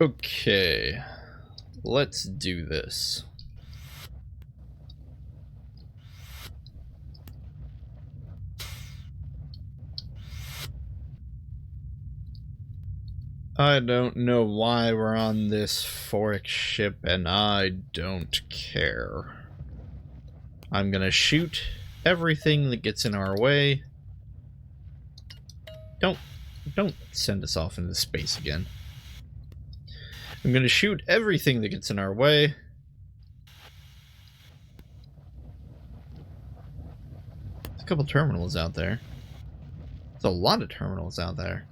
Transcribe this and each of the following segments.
Okay. Let's do this. I don't know why we're on this Forex ship, and I don't care. I'm gonna shoot everything that gets in our way. Don't send us off into space again. I'm gonna shoot everything that gets in our way. There's a couple terminals out there. There's a lot of terminals out there.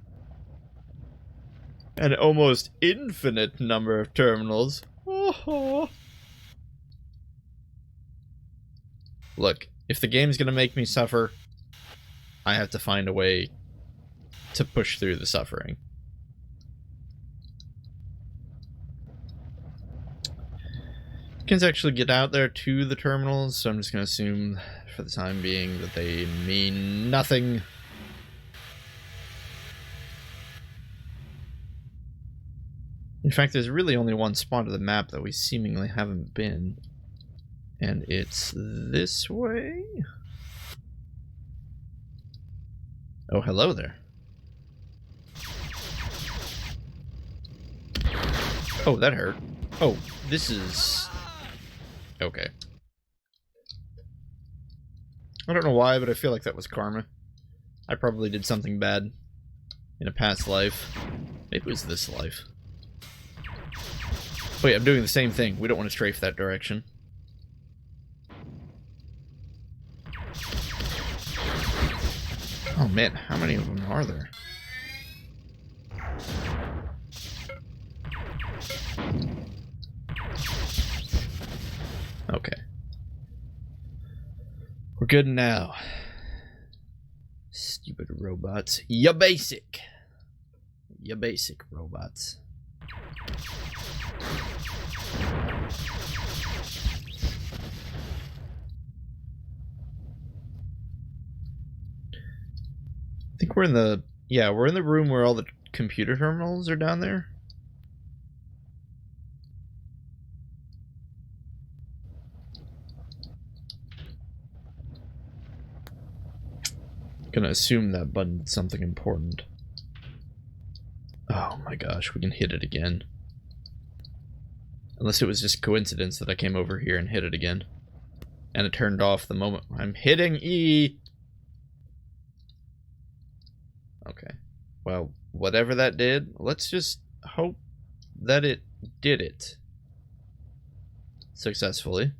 An almost infinite number of terminals. Oh. Look, if the game's gonna make me suffer, I have to find a way to push through the suffering. You can actually get out there to the terminals, so I'm just gonna assume for the time being that they mean nothing. In fact, there's really only one spot of the map that we seemingly haven't been. And it's this way? Oh, hello there. Oh, that hurt. Oh, this is... okay. I don't know why, but I feel like that was karma. I probably did something bad in a past life. Maybe it was this life. Wait, I'm doing the same thing. We don't want to strafe that direction. Oh man, how many of them are there? Okay. We're good now. Stupid robots. Ya basic. Ya basic robots. I think we're in the... yeah, we're in the room where all the computer terminals are down there. Gonna assume that button did something important. Oh my gosh, we can hit it again. Unless it was just coincidence that I came over here and hit it again. And it turned off the moment I'm hitting E. Okay. Well, whatever that did, let's just hope that it did it successfully.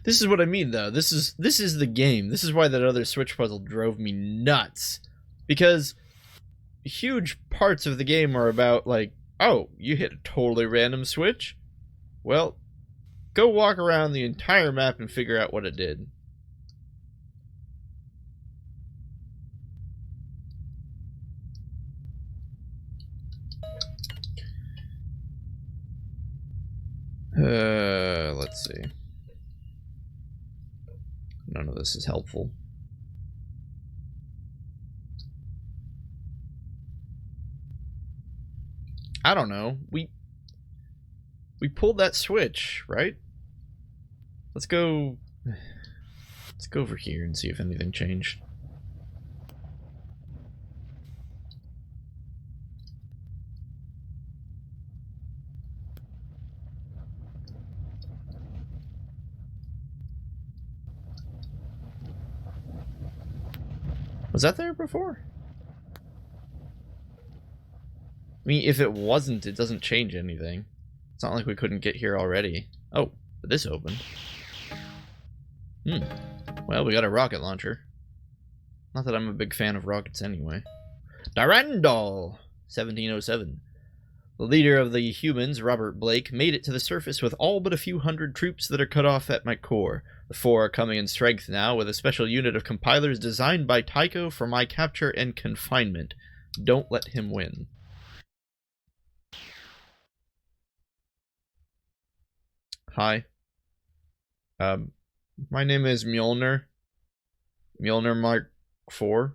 This is what I mean, though. This is the game. This is why that other Switch puzzle drove me nuts. Because huge parts of the game are about, like, oh, you hit a totally random switch? Well, go walk around the entire map and figure out what it did. Let's see. None of this is helpful. I don't know. We pulled that switch, right? Let's go over here and see if anything changed. Was that there before? I mean, if it wasn't, it doesn't change anything. It's not like we couldn't get here already. Oh, but this opened. Well, we got a rocket launcher. Not that I'm a big fan of rockets anyway. Durandal, 1707. The leader of the humans, Robert Blake, made it to the surface with all but a few hundred troops that are cut off at my core. The 4 are coming in strength now, with a special unit of compilers designed by Tycho for my capture and confinement. Don't let him win. Hi. My name is Mjolnir. Mjolnir Mark IV.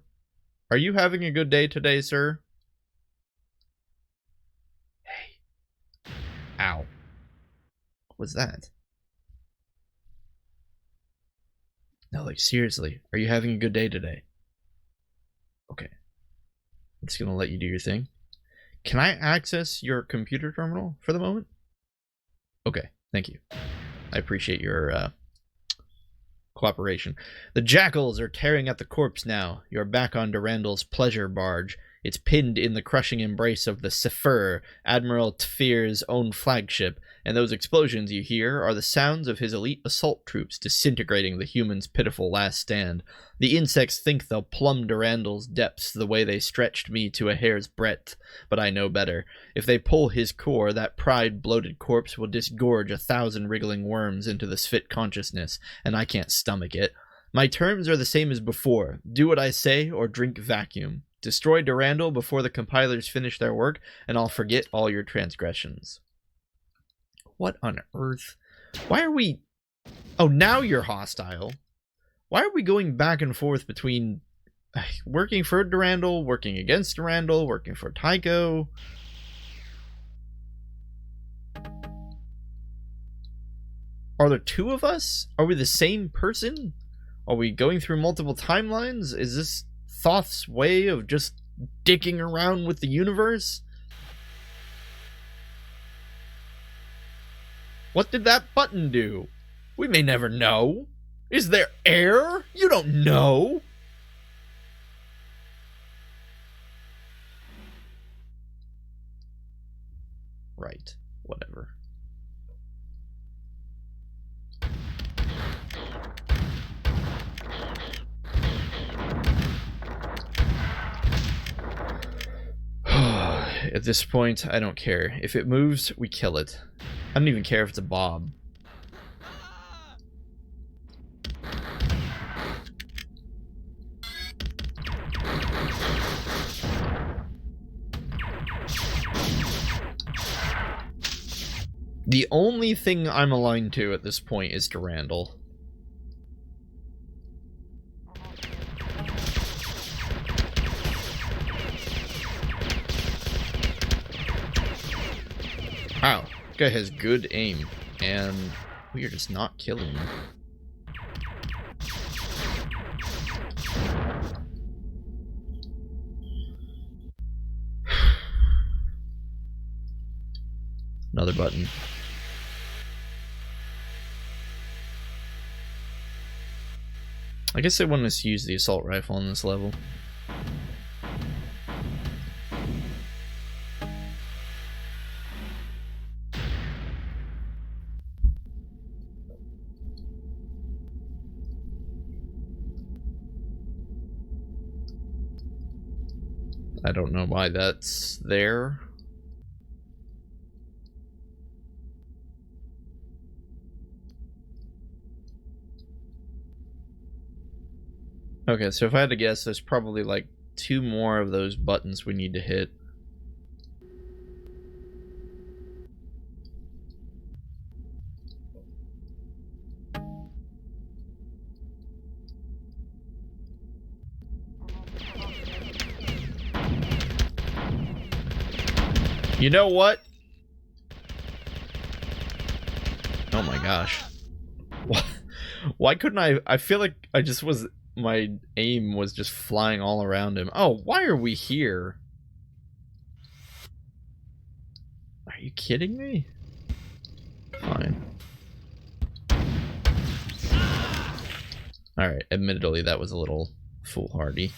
Are you having a good day today, sir? Hey. Ow. What was that? No, like, seriously. Are you having a good day today? Okay. I'm just gonna let you do your thing. Can I access your computer terminal for the moment? Okay, thank you. I appreciate your cooperation. The jackals are tearing at the corpse now. You're back on Durandal's pleasure barge. It's pinned in the crushing embrace of the Sephir, Admiral Tfir's own flagship, and those explosions you hear are the sounds of his elite assault troops disintegrating the humans' pitiful last stand. The insects think they'll plumb Durandal's depths the way they stretched me to a hair's breadth, but I know better. If they pull his core, that pride-bloated corpse will disgorge 1,000 wriggling worms into the Sphit consciousness, and I can't stomach it. My terms are the same as before. Do what I say, or drink vacuum. Destroy Durandal before the compilers finish their work, and I'll forget all your transgressions. What on earth? Why are we... Oh, now you're hostile. Why are we going back and forth between working for Durandal, working against Durandal, working for Tycho? Are there two of us? Are we the same person? Are we going through multiple timelines? Is this Thoth's way of just dicking around with the universe? What did that button do? We may never know. Is there air? You don't know. Right. Whatever. At this point, I don't care. If it moves, we kill it. I don't even care if it's a Bob. The only thing I'm aligned to at this point is Durandal. Wow, this guy has good aim, and we are just not killing him. Another button. I guess they want us to use the assault rifle on this level. I don't know why that's there. Okay, so if I had to guess, there's probably like 2 more of those buttons we need to hit. You know what? Oh my gosh. Why couldn't I feel like I just was... My aim was just flying all around him. Oh, why are we here? Are you kidding me? Fine. Alright, admittedly that was a little foolhardy.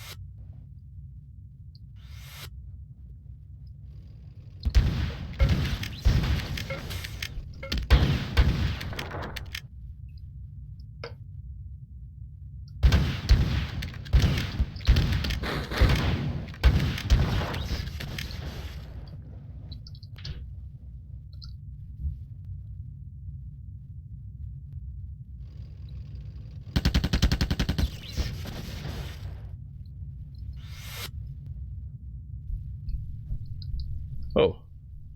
Oh,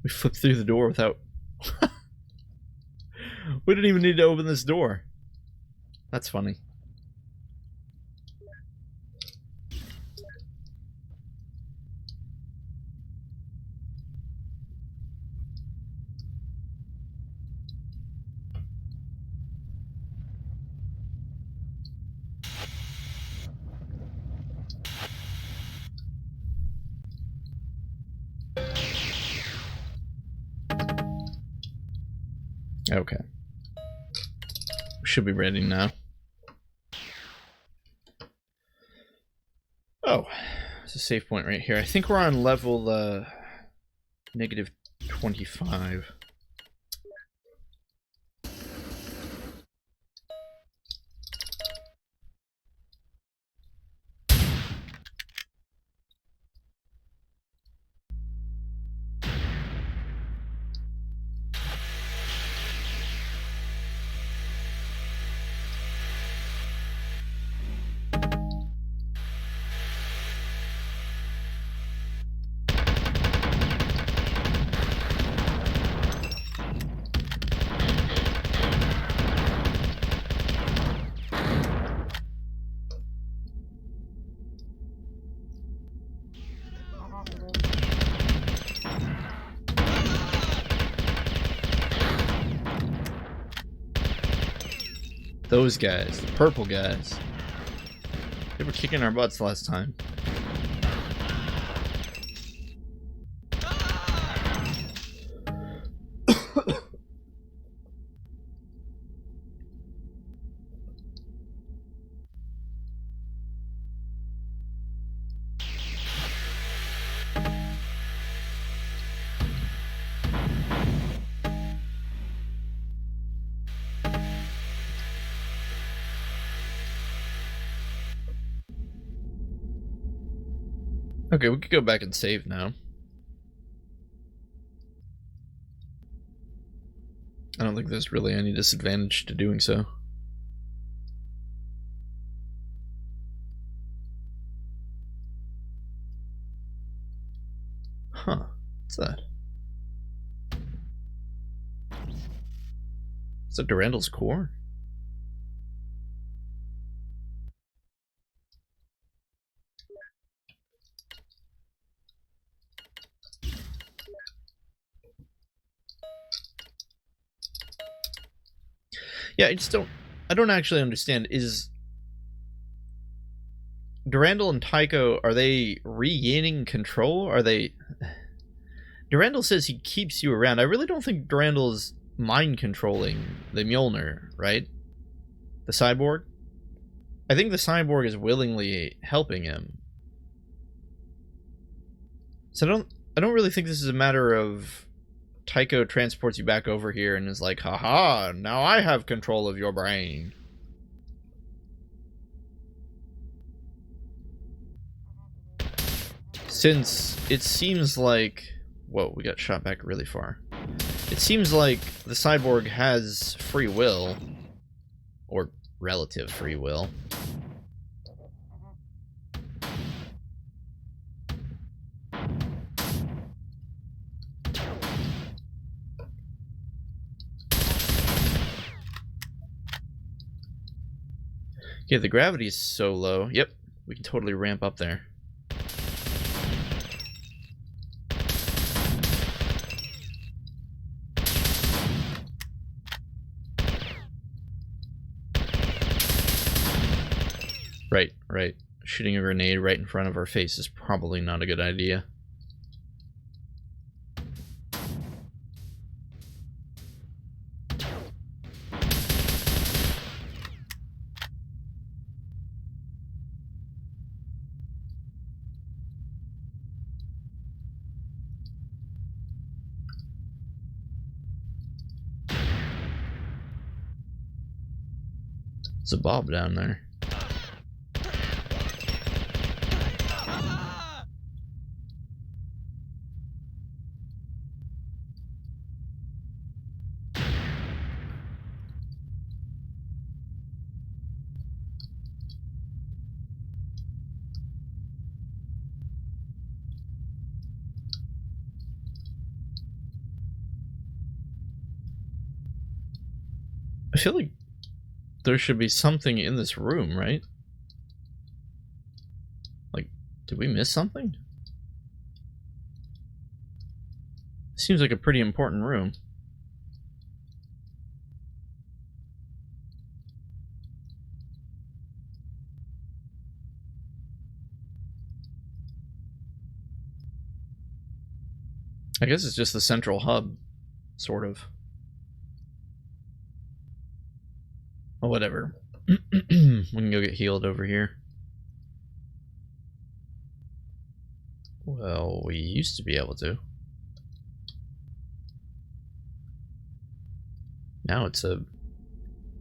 we flipped through the door without... We didn't even need to open this door. That's funny. Okay. We should be ready now. Oh, there's a save point right here. I think we're on level negative 25. Those guys, the purple guys. They were kicking our butts last time. Okay, we could go back and save now. I don't think there's really any disadvantage to doing so. Huh. What's that? Is that Durandal's core? Yeah, I don't actually understand. Is Durandal and Tycho, are they regaining control? Are they... Durandal says he keeps you around. I really don't think Durandal is mind controlling the Mjolnir, right? The cyborg? I think the cyborg is willingly helping him. So I don't really think this is a matter of Tycho transports you back over here and is like, haha, now I have control of your brain. Since it seems like... Whoa, we got shot back really far. It seems like the cyborg has free will. Or relative free will. Yeah, the gravity is so low. Yep, we can totally ramp up there. Right. Shooting a grenade right in front of our face is probably not a good idea. There's a Bob down there. I feel like there should be something in this room, right? Like, did we miss something? Seems like a pretty important room. I guess it's just the central hub, sort of. Oh, whatever. We can go get healed over here. Well, we used to be able to. Now it's a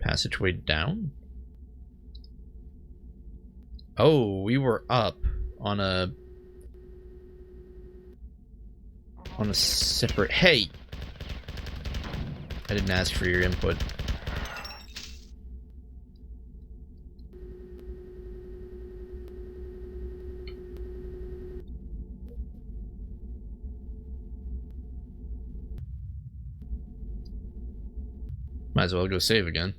passageway down? Oh, we were up on a separate... Hey! I didn't ask for your input. Might as well go save again.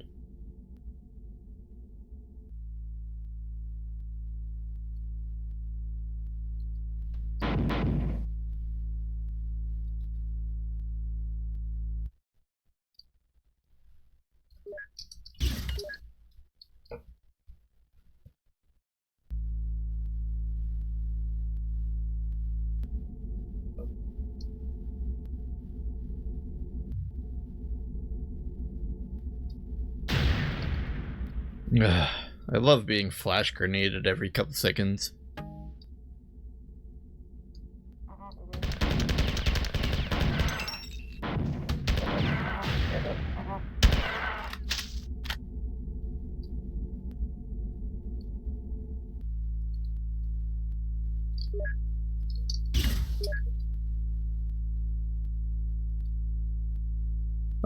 I love being flash grenaded every couple seconds.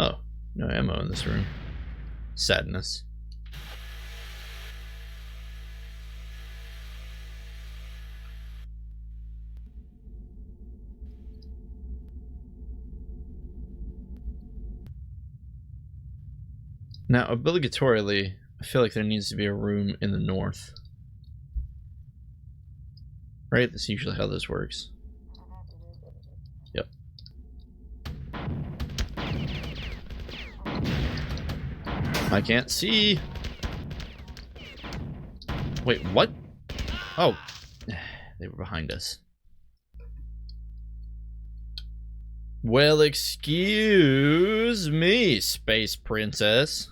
Oh, no ammo in this room. Sadness. Now, obligatorily, I feel like there needs to be a room in the north. Right? That's usually how this works. Yep. I can't see. Wait, what? Oh. They were behind us. Well, excuse me, space princess.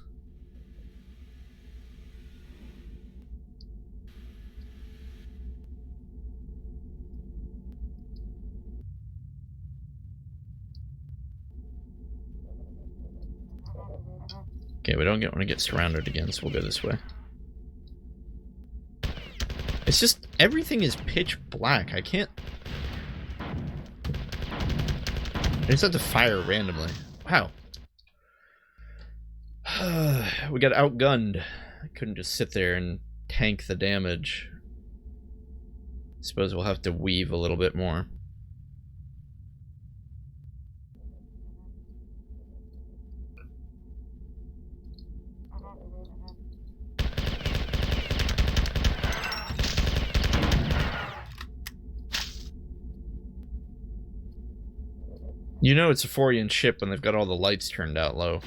Okay, we don't want to get surrounded again, so we'll go this way. It's just, everything is pitch black. I can't... I just have to fire randomly. Wow. We got outgunned. I couldn't just sit there and tank the damage. Suppose we'll have to weave a little bit more. You know it's a Forian ship when they've got all the lights turned out low.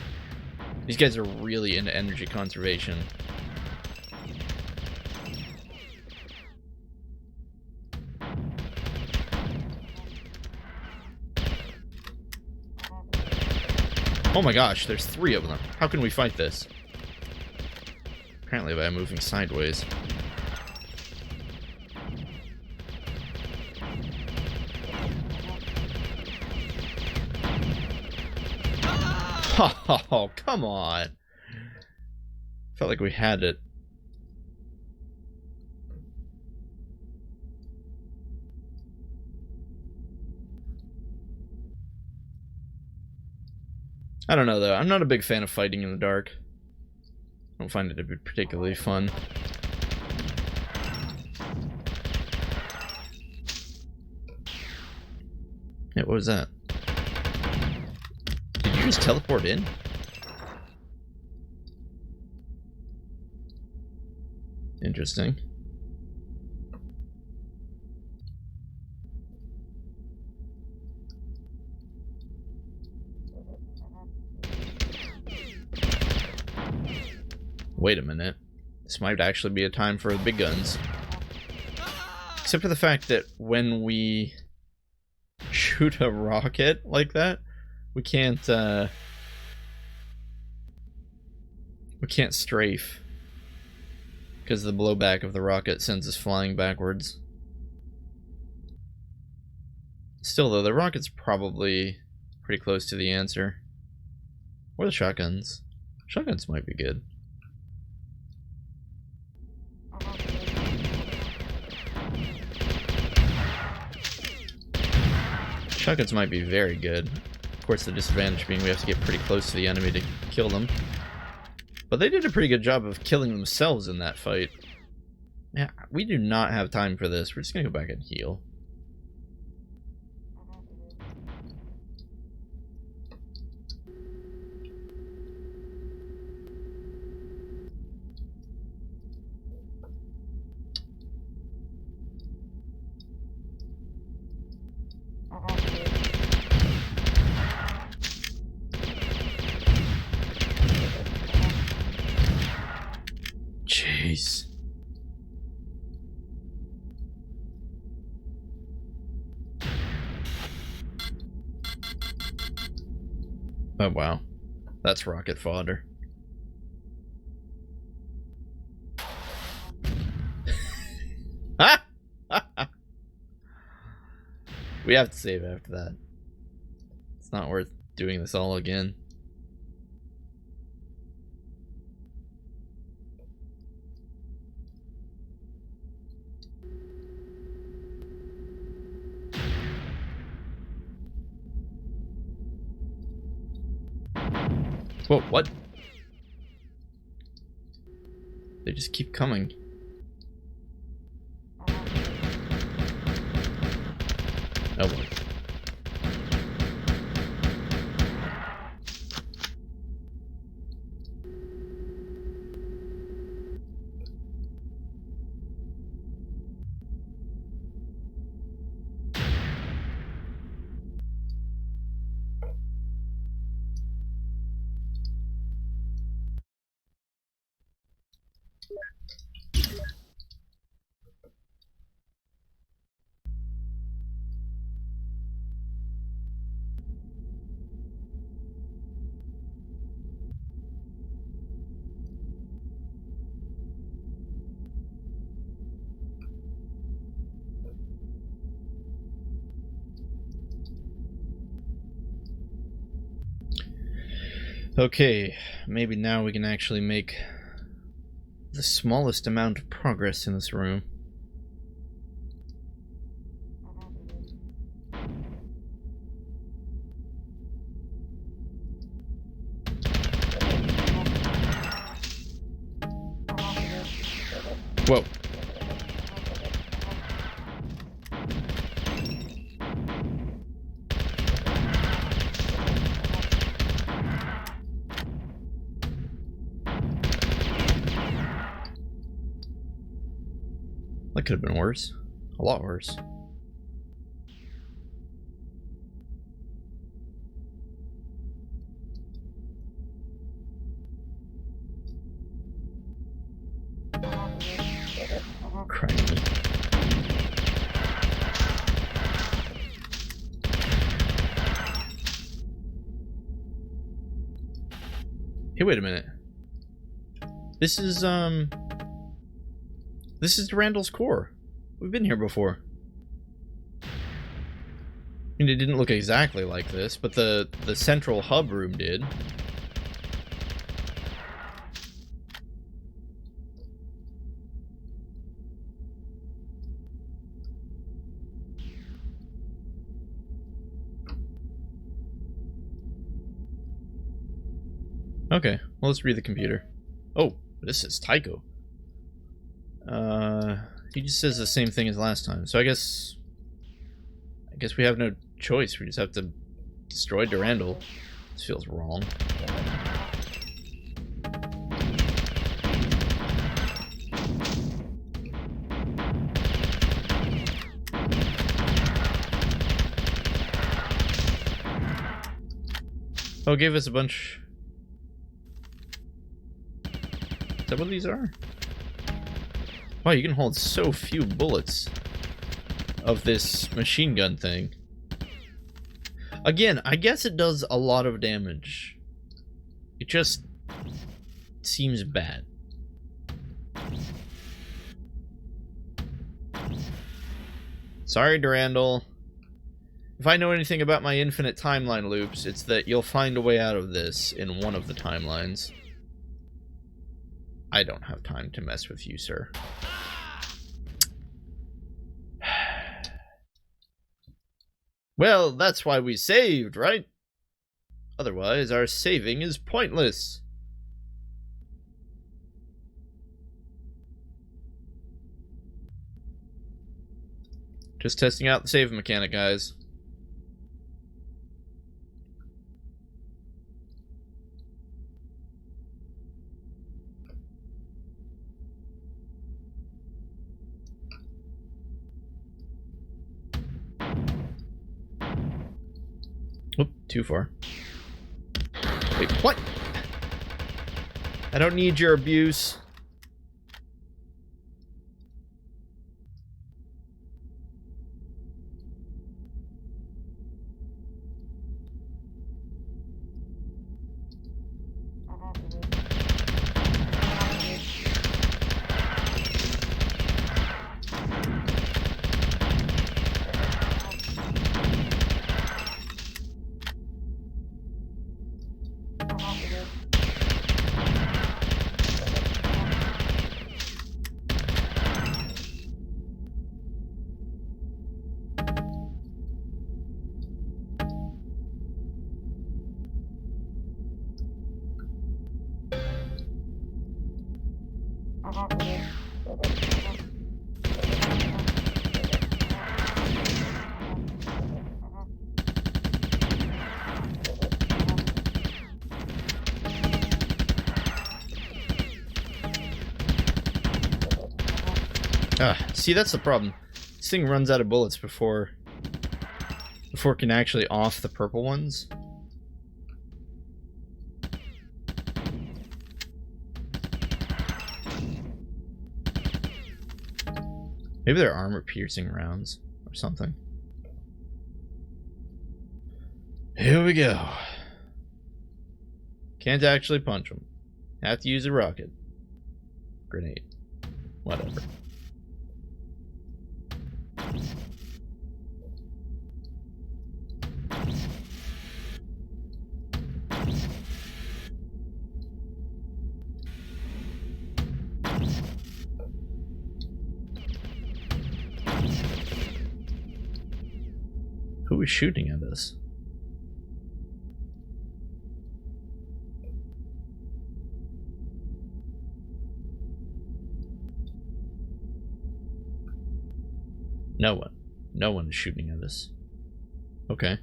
These guys are really into energy conservation. Oh my gosh, there's 3 of them. How can we fight this? Apparently by moving sideways. Oh, come on. Felt like we had it. I don't know, though. I'm not a big fan of fighting in the dark. I don't find it to be particularly fun. Yeah, what was that? Did you just teleport in? Interesting. Wait a minute. This might actually be a time for the big guns. Except for the fact that when we shoot a rocket like that, we can't We can't strafe because the blowback of the rocket sends us flying backwards. Still, though, the rocket's probably pretty close to the answer. Or the shotguns. Shotguns might be good. Shotguns might be very good. Of course, the disadvantage being we have to get pretty close to the enemy to kill them. But they did a pretty good job of killing themselves in that fight. Yeah, we do not have time for this. We're just gonna go back and heal. Jeez. Oh wow. That's rocket fodder. We have to save after that. It's not worth doing this all again. Whoa, what? They just keep coming. Oh boy. Okay, maybe now we can actually make the smallest amount of progress in this room. Whoa. That could have been worse. A lot worse. Criminy. Hey, wait a minute. This is Randall's core. We've been here before. I mean, it didn't look exactly like this, but the central hub room did. Okay, well, let's read the computer. Oh, this is Tycho. He just says the same thing as last time, so I guess we have no choice. We just have to destroy Durandal. This feels wrong. Oh, gave us a bunch. Is that what these are? Wow, you can hold so few bullets of this machine gun thing. Again, I guess it does a lot of damage. It just seems bad. Sorry, Durandal. If I know anything about my infinite timeline loops, it's that you'll find a way out of this in one of the timelines. I don't have time to mess with you, sir. Well, that's why we saved, right? Otherwise, our saving is pointless. Just testing out the save mechanic, guys. Oop, too far. Wait, what? I don't need your abuse. See, that's the problem. This thing runs out of bullets before it can actually off the purple ones. Maybe they're armor-piercing rounds or something. Here we go. Can't actually punch them. Have to use a rocket. Grenade. Whatever. Who is shooting at us? No one. No one is shooting at us. Okay.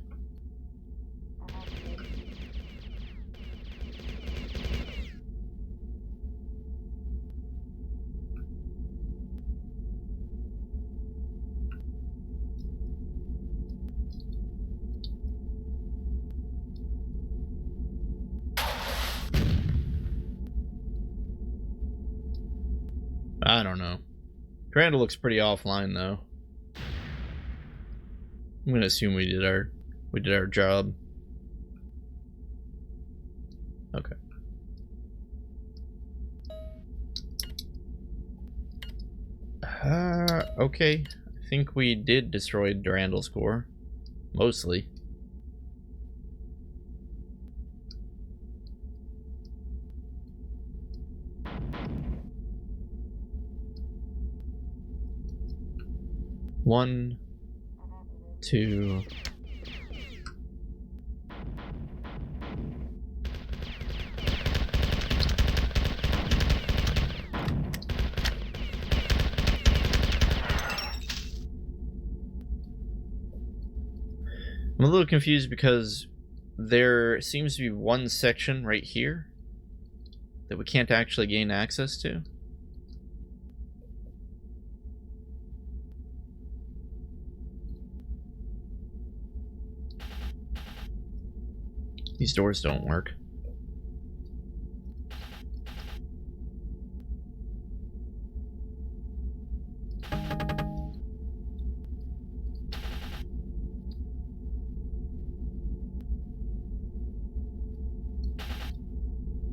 I don't know. Durandal looks pretty offline though. I'm gonna assume we did our job. Okay. Okay. I think we did destroy Durandal's core. Mostly. One, two. I'm a little confused because there seems to be one section right here that we can't actually gain access to. These doors don't work.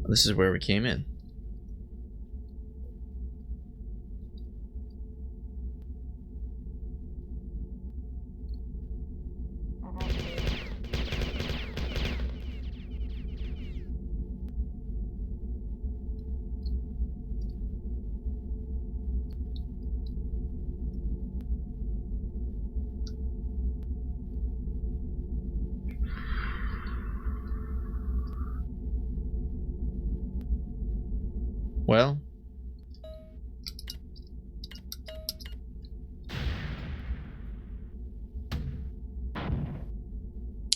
This is where we came in. Well.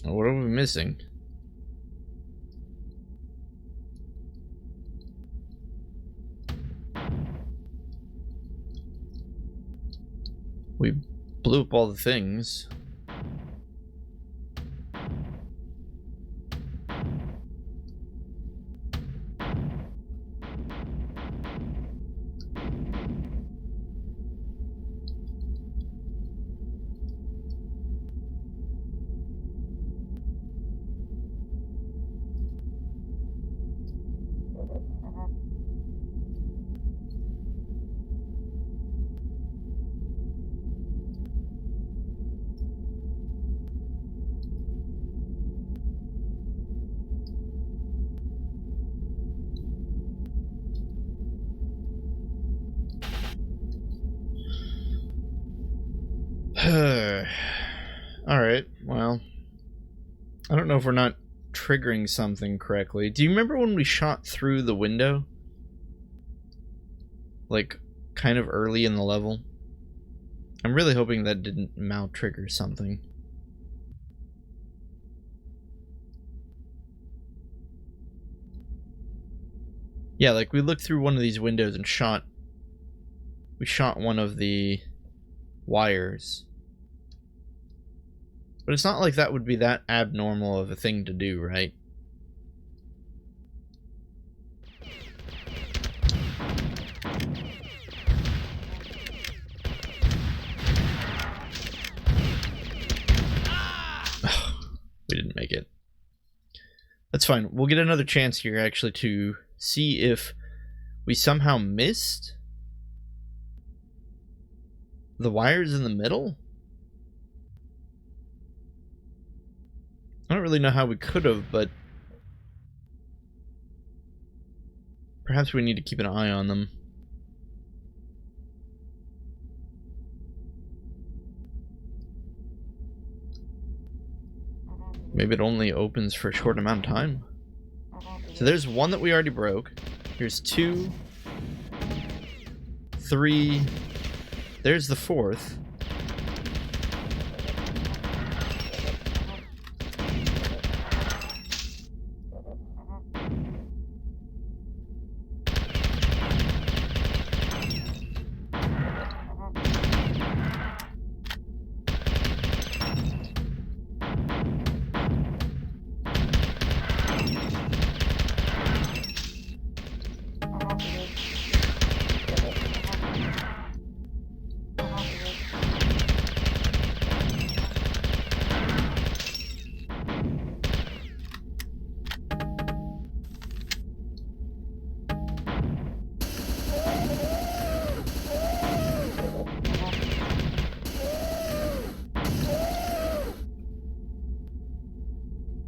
What are we missing? We blew up all the things. Alright, well. I don't know if we're not triggering something correctly. Do you remember when we shot through the window? Like, kind of early in the level? I'm really hoping that didn't mal-trigger something. Yeah, like we looked through one of these windows and shot... We shot one of the wires. But it's not like that would be that abnormal of a thing to do, right? We didn't make it. That's fine. We'll get another chance here, actually, to see if we somehow missed the wires in the middle. I don't really know how we could have, but perhaps we need to keep an eye on them. Maybe it only opens for a short amount of time. So there's one that we already broke. Here's 2, 3. There's the 4th.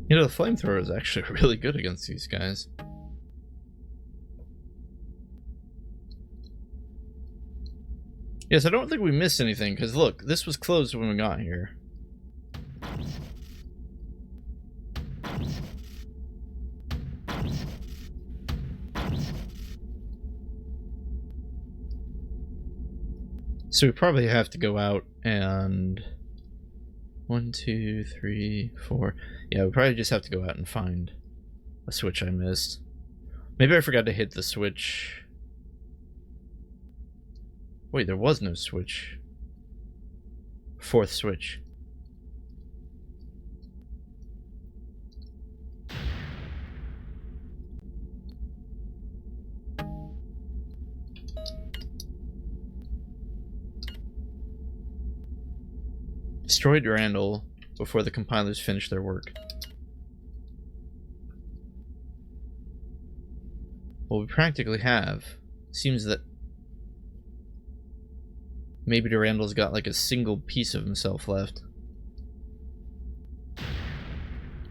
You know, the flamethrower is actually really good against these guys. Yes, I don't think we missed anything, because look, this was closed when we got here. So we probably have to go out and... 1, 2, 3, 4. Yeah, we probably just have to go out and find a switch I missed. Maybe I forgot to hit the switch. Wait, there was no switch. 4th switch. Destroyed Randall before the compilers finish their work. Well, we practically have. Seems that maybe Randall's got like a single piece of himself left.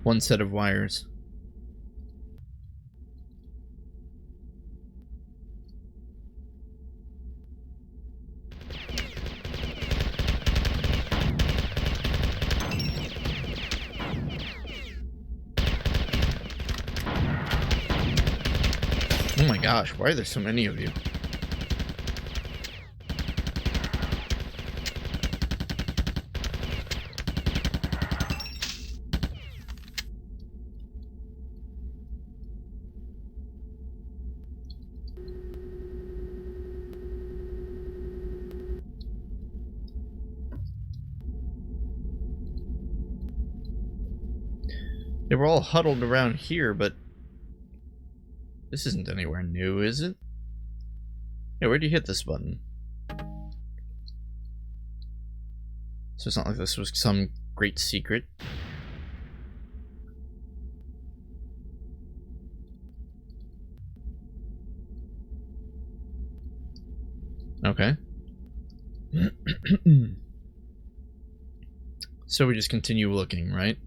One set of wires. Oh my gosh, why are there so many of you? They were all huddled around here, but this isn't anywhere new, is it? Yeah, where'd you hit this button? So it's not like this was some great secret. Okay. So we just continue looking, right?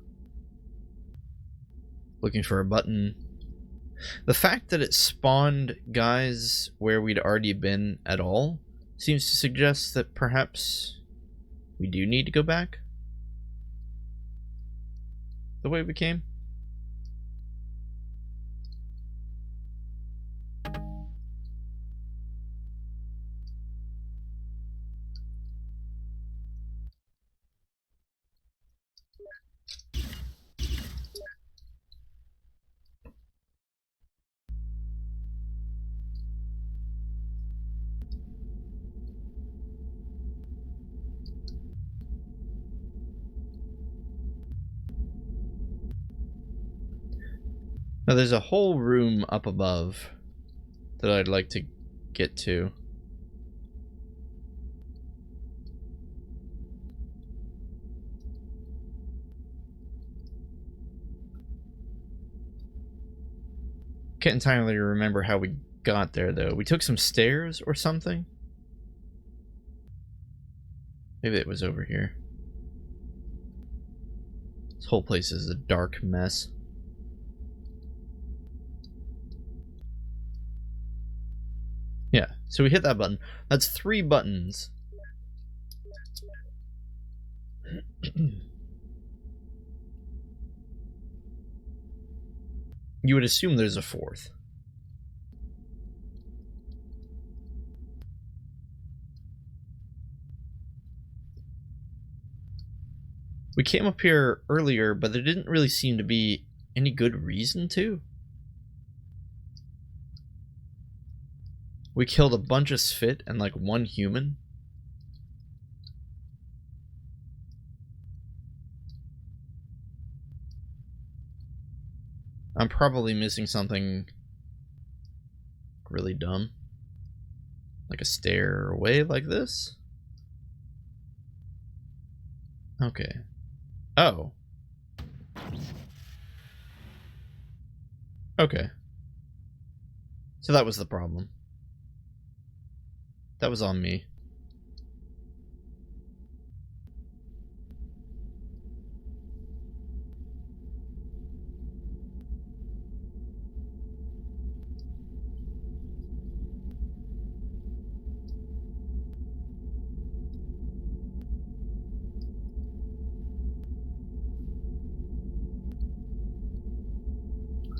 Looking for a button. The fact that it spawned guys where we'd already been at all seems to suggest that perhaps we do need to go back the way we came. Now there's a whole room up above that I'd like to get to. Can't entirely remember how we got there though. We took some stairs or something? Maybe it was over here. This whole place is a dark mess. Yeah, so we hit that button. That's 3 buttons. You would assume there's a 4th. We came up here earlier, but there didn't really seem to be any good reason to. We killed a bunch of Sphit and like 1 human. I'm probably missing something really dumb. Like a stair away like this? Okay. Oh. Okay. So that was the problem. That was on me.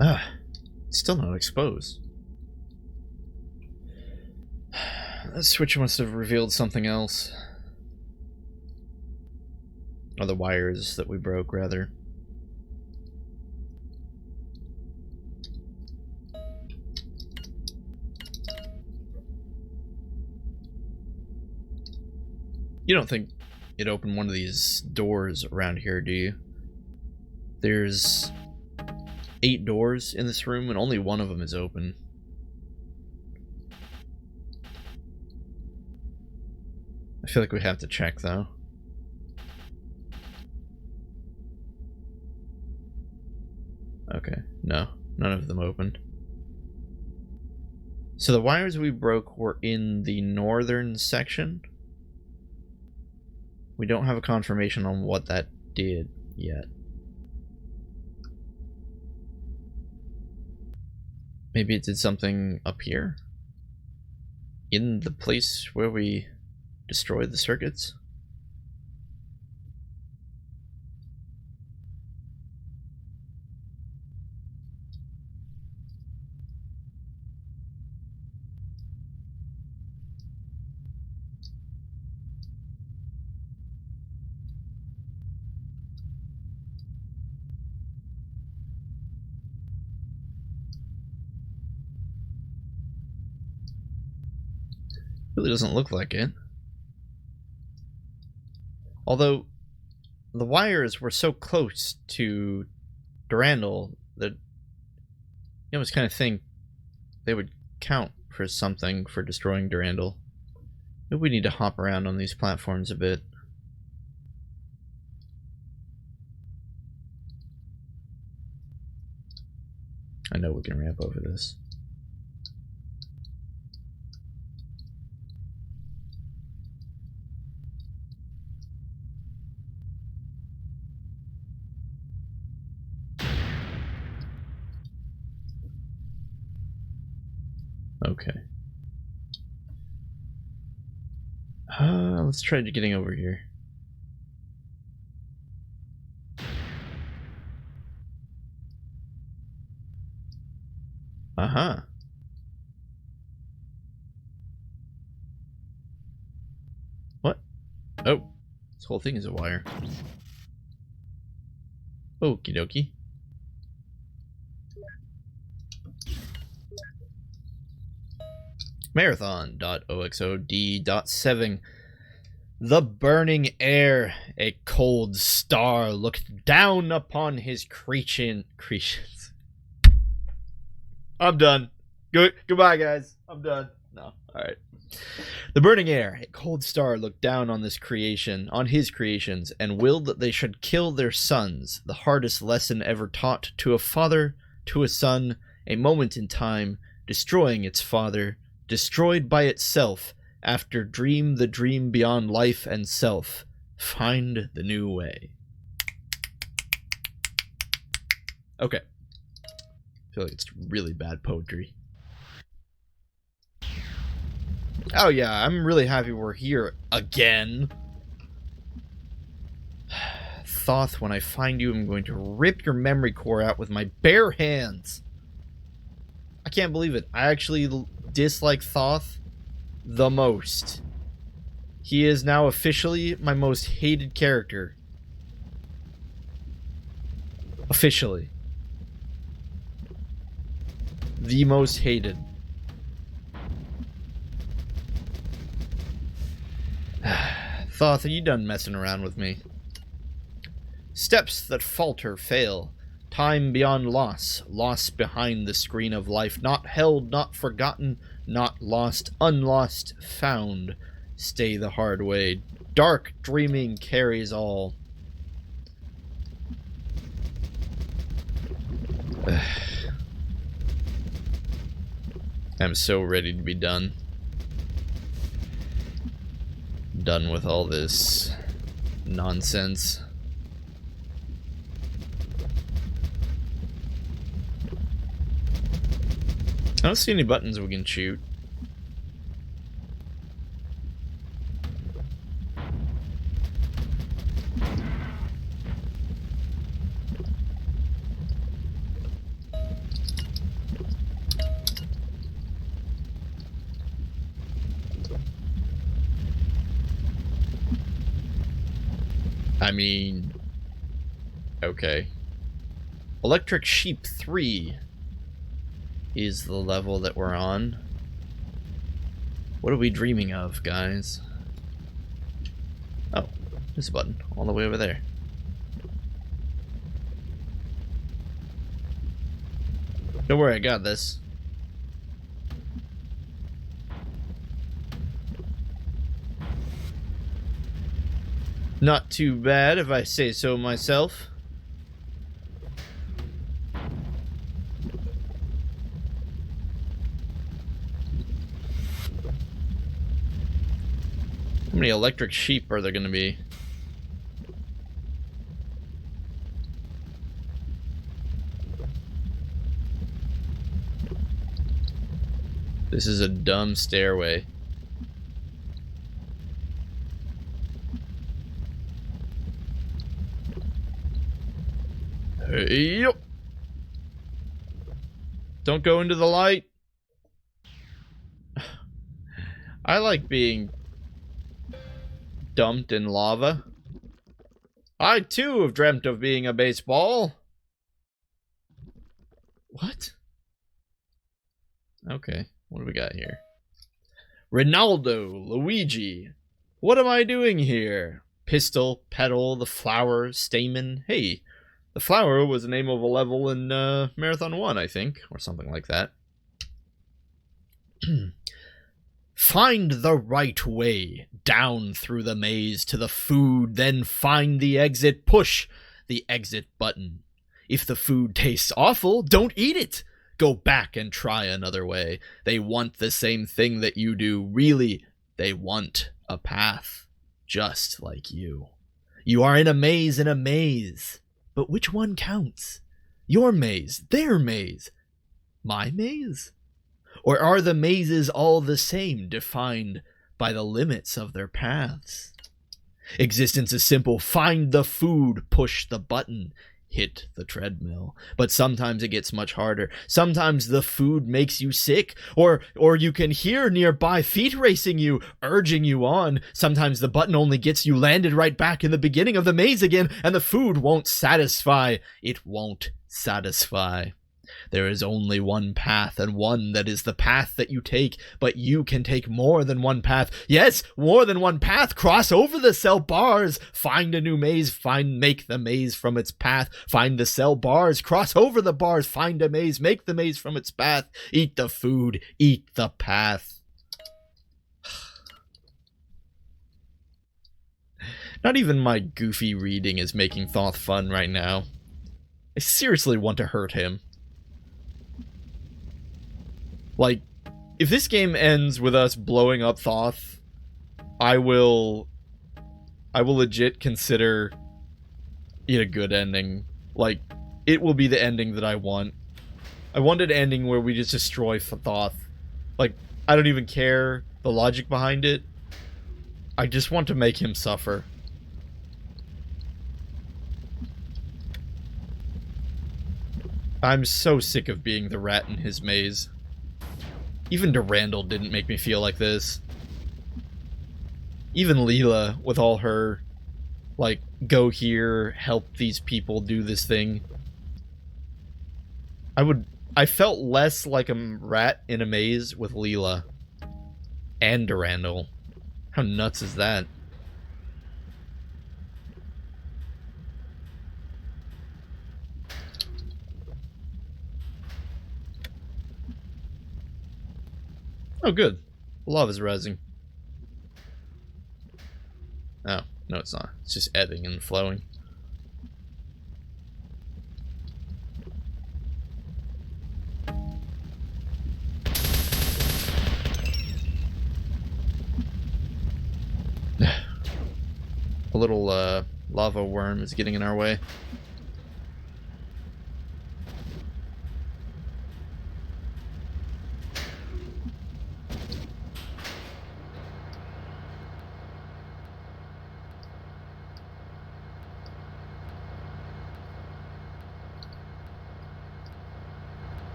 Ah, it's still not exposed. That switch must have revealed something else. Or the wires that we broke, rather. You don't think it opened one of these doors around here, do you? There's 8 doors in this room, and only one of them is open. I feel like we have to check, though. Okay, no. None of them opened. So the wires we broke were in the northern section. We don't have a confirmation on what that did yet. Maybe it did something up here? In the place where we destroyed the circuits? Really doesn't look like it. Although, the wires were so close to Durandal that you almost kind of think they would count for something for destroying Durandal. Maybe we need to hop around on these platforms a bit. I know we can ramp over this. Okay. Let's try getting over here. Uh-huh. What? Oh, this whole thing is a wire. Okie dokie. Marathon.oxod.7. The burning air, a cold star looked down upon his creations. I'm done. Goodbye, guys. I'm done. No. Alright. The burning air, a cold star looked down on this creation, on his creations, and willed that they should kill their sons, the hardest lesson ever taught to a father, to a son, a moment in time, destroying its father, destroyed by itself, after dream the dream beyond life and self, find the new way. Okay. I feel like it's really bad poetry. Oh yeah, I'm really happy we're here again. Thoth, when I find you, I'm going to rip your memory core out with my bare hands. I can't believe it. I actually dislike Thoth the most. He is now officially my most hated character. Officially. The most hated. Thoth, are you done messing around with me? Steps that falter fail. Time beyond loss. Loss behind the screen of life. Not held, not forgotten, not lost, unlost, found. Stay the hard way. Dark dreaming carries all. I'm so ready to be done. Done with all this nonsense. I don't see any buttons we can shoot. I mean, okay. Electric Sheep 3 is the level that we're on. What are we dreaming of, guys? Oh, there's a button all the way over there. Don't worry, I got this. Not too bad, if I say so myself. How many electric sheep are there going to be? This is a dumb stairway. Hey, yo. Don't go into the light. I like being dumped in lava. I too have dreamt of being a baseball. What? Okay, what do we got here? Ronaldo, Luigi. What am I doing here? Pistol, petal, the flower, stamen. Hey, the flower was the name of a level in Marathon 1, I think, or something like that. Find the right way, down through the maze to the food, then find the exit, push the exit button. If the food tastes awful, don't eat it. Go back and try another way. They want the same thing that you do. Really, they want a path, just like you. You are in a maze. But which one counts? Your maze, their maze, my maze? Or are the mazes all the same, defined by the limits of their paths? Existence is simple. Find the food, push the button, hit the treadmill. But sometimes it gets much harder. Sometimes the food makes you sick, or you can hear nearby feet racing you, urging you on. Sometimes the button only gets you landed right back in the beginning of the maze again, and the food won't satisfy. It won't satisfy. There is only one path, and one that is the path that you take, but you can take more than one path. Yes, more than one path. Cross over the cell bars. Find a new maze. Make the maze from its path. Find the cell bars. Cross over the bars. Find a maze. Make the maze from its path. Eat the food. Eat the path. Not even my goofy reading is making Thoth fun right now. I seriously want to hurt him. Like, if this game ends with us blowing up Thoth, I will legit consider it a good ending. Like, it will be the ending that I want. I want an ending where we just destroy Thoth. Like, I don't even care the logic behind it. I just want to make him suffer. I'm so sick of being the rat in his maze. Even Durandal didn't make me feel like this. Even Leela, with all her, like, go here, help these people do this thing. I felt less like a rat in a maze with Leela. And Durandal. How nuts is that? Oh, good. Lava's rising. Oh, no it's not. It's just ebbing and flowing. A little, lava worm is getting in our way.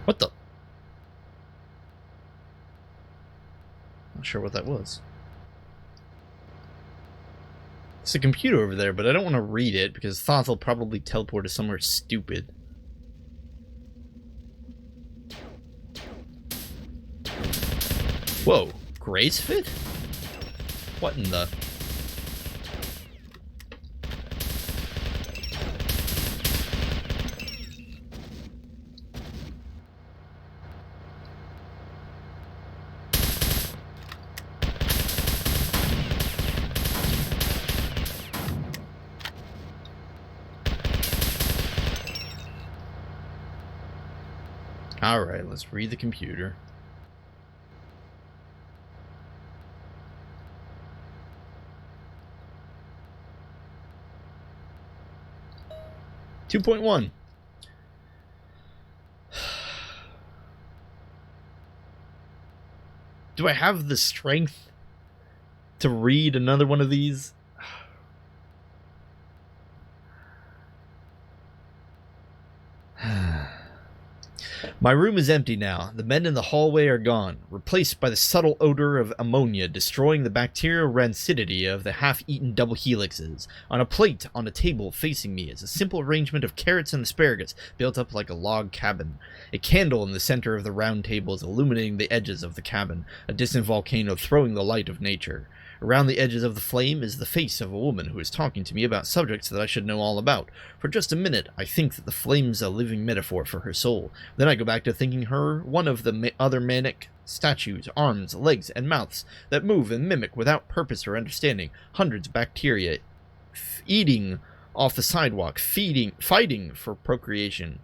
What the? Not sure what that was. It's a computer over there, but I don't want to read it because Thoth will probably teleport to somewhere stupid. Whoa, Grace Fit? What in the... Alright, let's read the computer. .1. Do I have the strength to read another one of these? My room is empty now. The men in the hallway are gone, replaced by the subtle odor of ammonia destroying the bacterial rancidity of the half-eaten double helixes. On a plate on a table facing me is a simple arrangement of carrots and asparagus built up like a log cabin. A candle in the center of the round table is illuminating the edges of the cabin, a distant volcano throwing the light of nature. Around the edges of the flame is the face of a woman who is talking to me about subjects that I should know all about. For just a minute, I think that the flame's a living metaphor for her soul. Then I go back to thinking her one of the other manic statues, arms, legs, and mouths that move and mimic without purpose or understanding. Hundreds of bacteria eating off the sidewalk, fighting for procreation.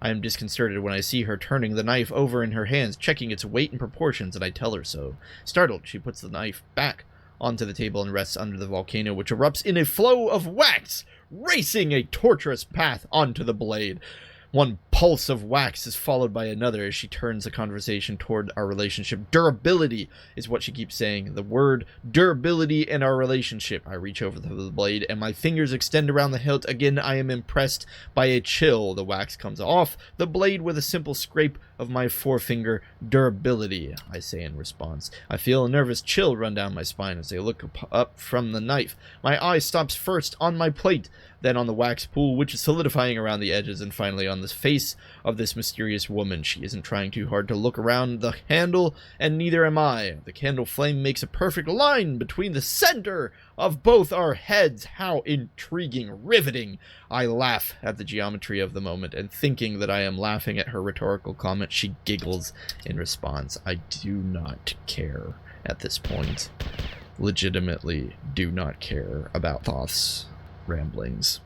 I am disconcerted when I see her turning the knife over in her hands, checking its weight and proportions, and I tell her so. Startled, she puts the knife back onto the table and rests under the volcano, which erupts in a flow of wax, racing a tortuous path onto the blade. One pulse of wax is followed by another as she turns the conversation toward our relationship. Durability is what she keeps saying. The word durability in our relationship. I reach over the blade and my fingers extend around the hilt. Again, I am impressed by a chill. The wax comes off the blade with a simple scrape of my forefinger. Durability, I say in response. I feel a nervous chill run down my spine as I look up from the knife. My eye stops first on my plate, then on the wax pool, which is solidifying around the edges, and finally on the face of this mysterious woman. She isn't trying too hard to look around the handle, and neither am I. The candle flame makes a perfect line between the center of both our heads. How intriguing, riveting. I laugh at the geometry of the moment, and thinking that I am laughing at her rhetorical comment, she giggles in response. I do not care at this point. Legitimately do not care about Thoth's ramblings.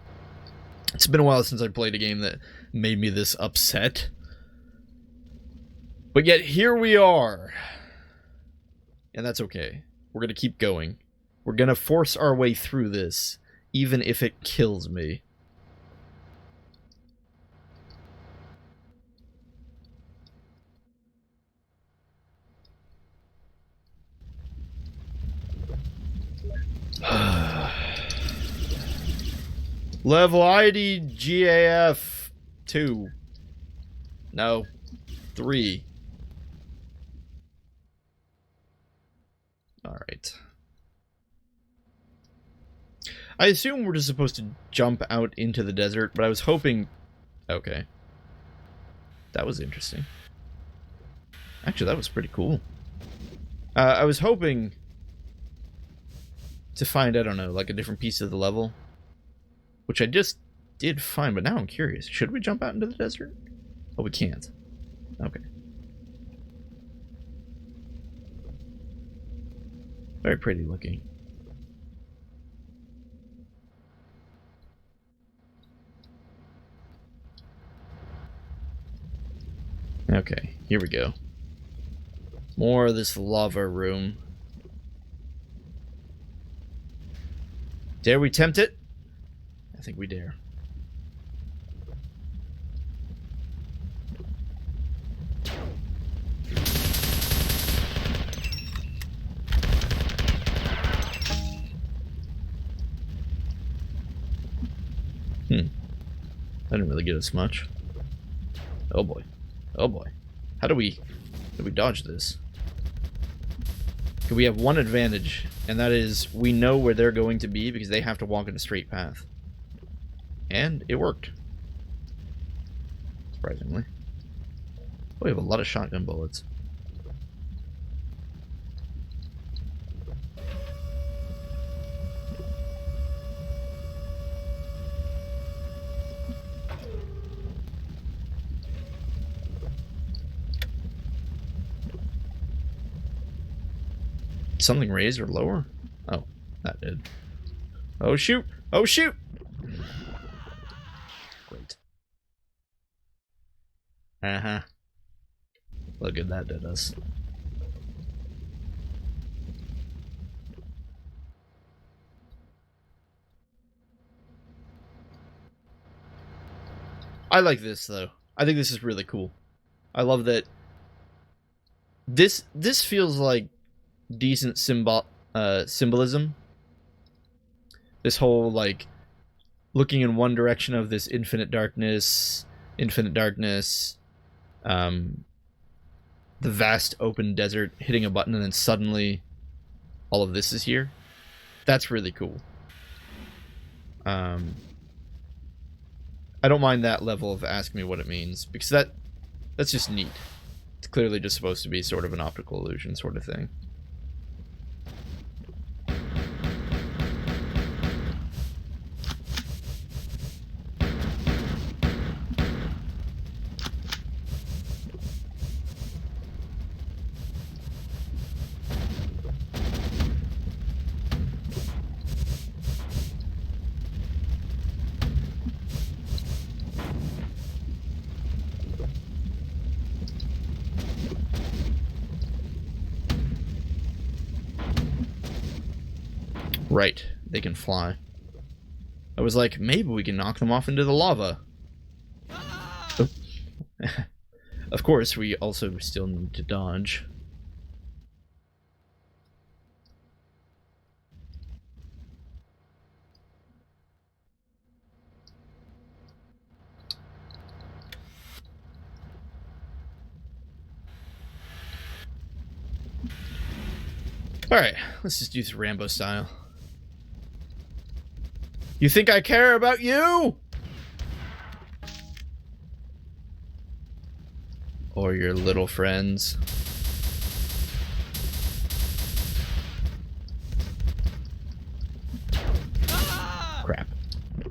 It's been a while since I played a game that made me this upset. But yet here we are. And that's okay. We're going to keep going. We're going to force our way through this, even if it kills me. Level ID GAF 2. No. 3. Alright. I assume we're just supposed to jump out into the desert, but I was hoping... Okay. That was interesting. Actually, that was pretty cool. I was hoping to find, I don't know, like a different piece of the level. Which I just did find, but now I'm curious. Should we jump out into the desert? Oh, we can't. Okay. Very pretty looking. Okay, here we go. More of this lava room. Dare we tempt it? I think we dare. That didn't really get us much. Oh boy. Oh boy. How do we dodge this? Okay, we have one advantage, and that is we know where they're going to be because they have to walk in a straight path. And it worked. Surprisingly. Oh, we have a lot of shotgun bullets. Something raise or lower? Oh, that did. Oh shoot! Oh shoot! Great. Uh-huh. Look at that did us. I like this though. I think this is really cool. I love that this feels like decent symbolism. This whole like looking in one direction of this infinite darkness, the vast open desert, hitting a button, and then suddenly all of this is here. That's really cool. I don't mind that level of ask me what it means, because that's just neat. It's clearly just supposed to be sort of an optical illusion sort of thing. Right, they can fly. I was like, maybe we can knock them off into the lava. Oh. Of course, we also still need to dodge. Alright, let's just do this Rambo style. You think I care about you? Or your little friends? Crap.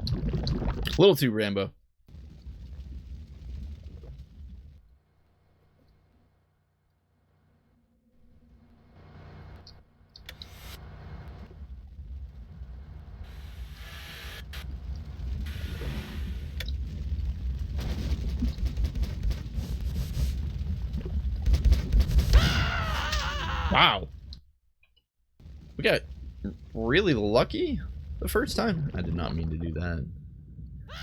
A little too Rambo. Wow. We got really lucky the first time? I did not mean to do that.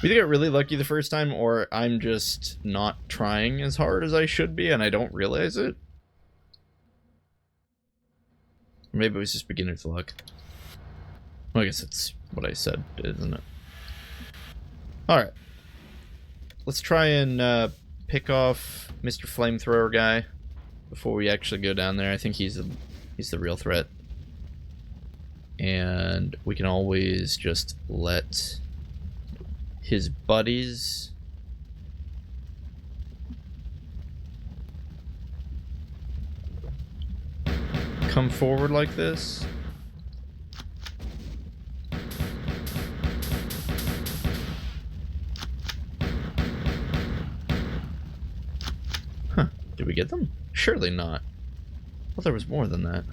We either got really lucky the first time, or I'm just not trying as hard as I should be and I don't realize it. Or maybe it was just beginner's luck. Well, I guess that's what I said, isn't it? Alright. Let's try and pick off Mr. Flamethrower guy before we actually go down there. I think he's the real threat. And we can always just let his buddies come forward like this. Huh, did we get them? Surely not. I thought there was more than that.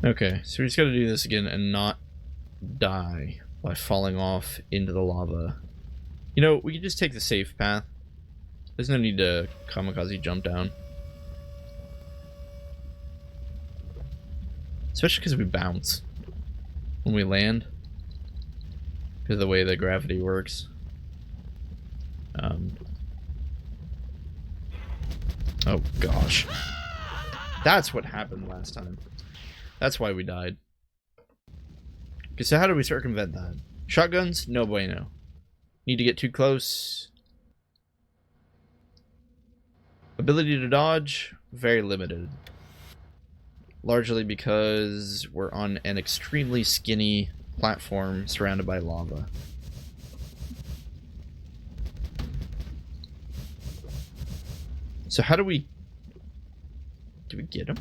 Okay, so we just gotta do this again and not die by falling off into the lava. You know, we can just take the safe path. There's no need to kamikaze jump down. Especially because we bounce when we land. Because of the way the gravity works. Oh gosh. That's what happened last time. That's why we died. Okay, so how do we circumvent that? Shotguns? No bueno. Need to get too close. Ability to dodge? Very limited. Largely because we're on an extremely skinny platform surrounded by lava. So how do we... Do we get him?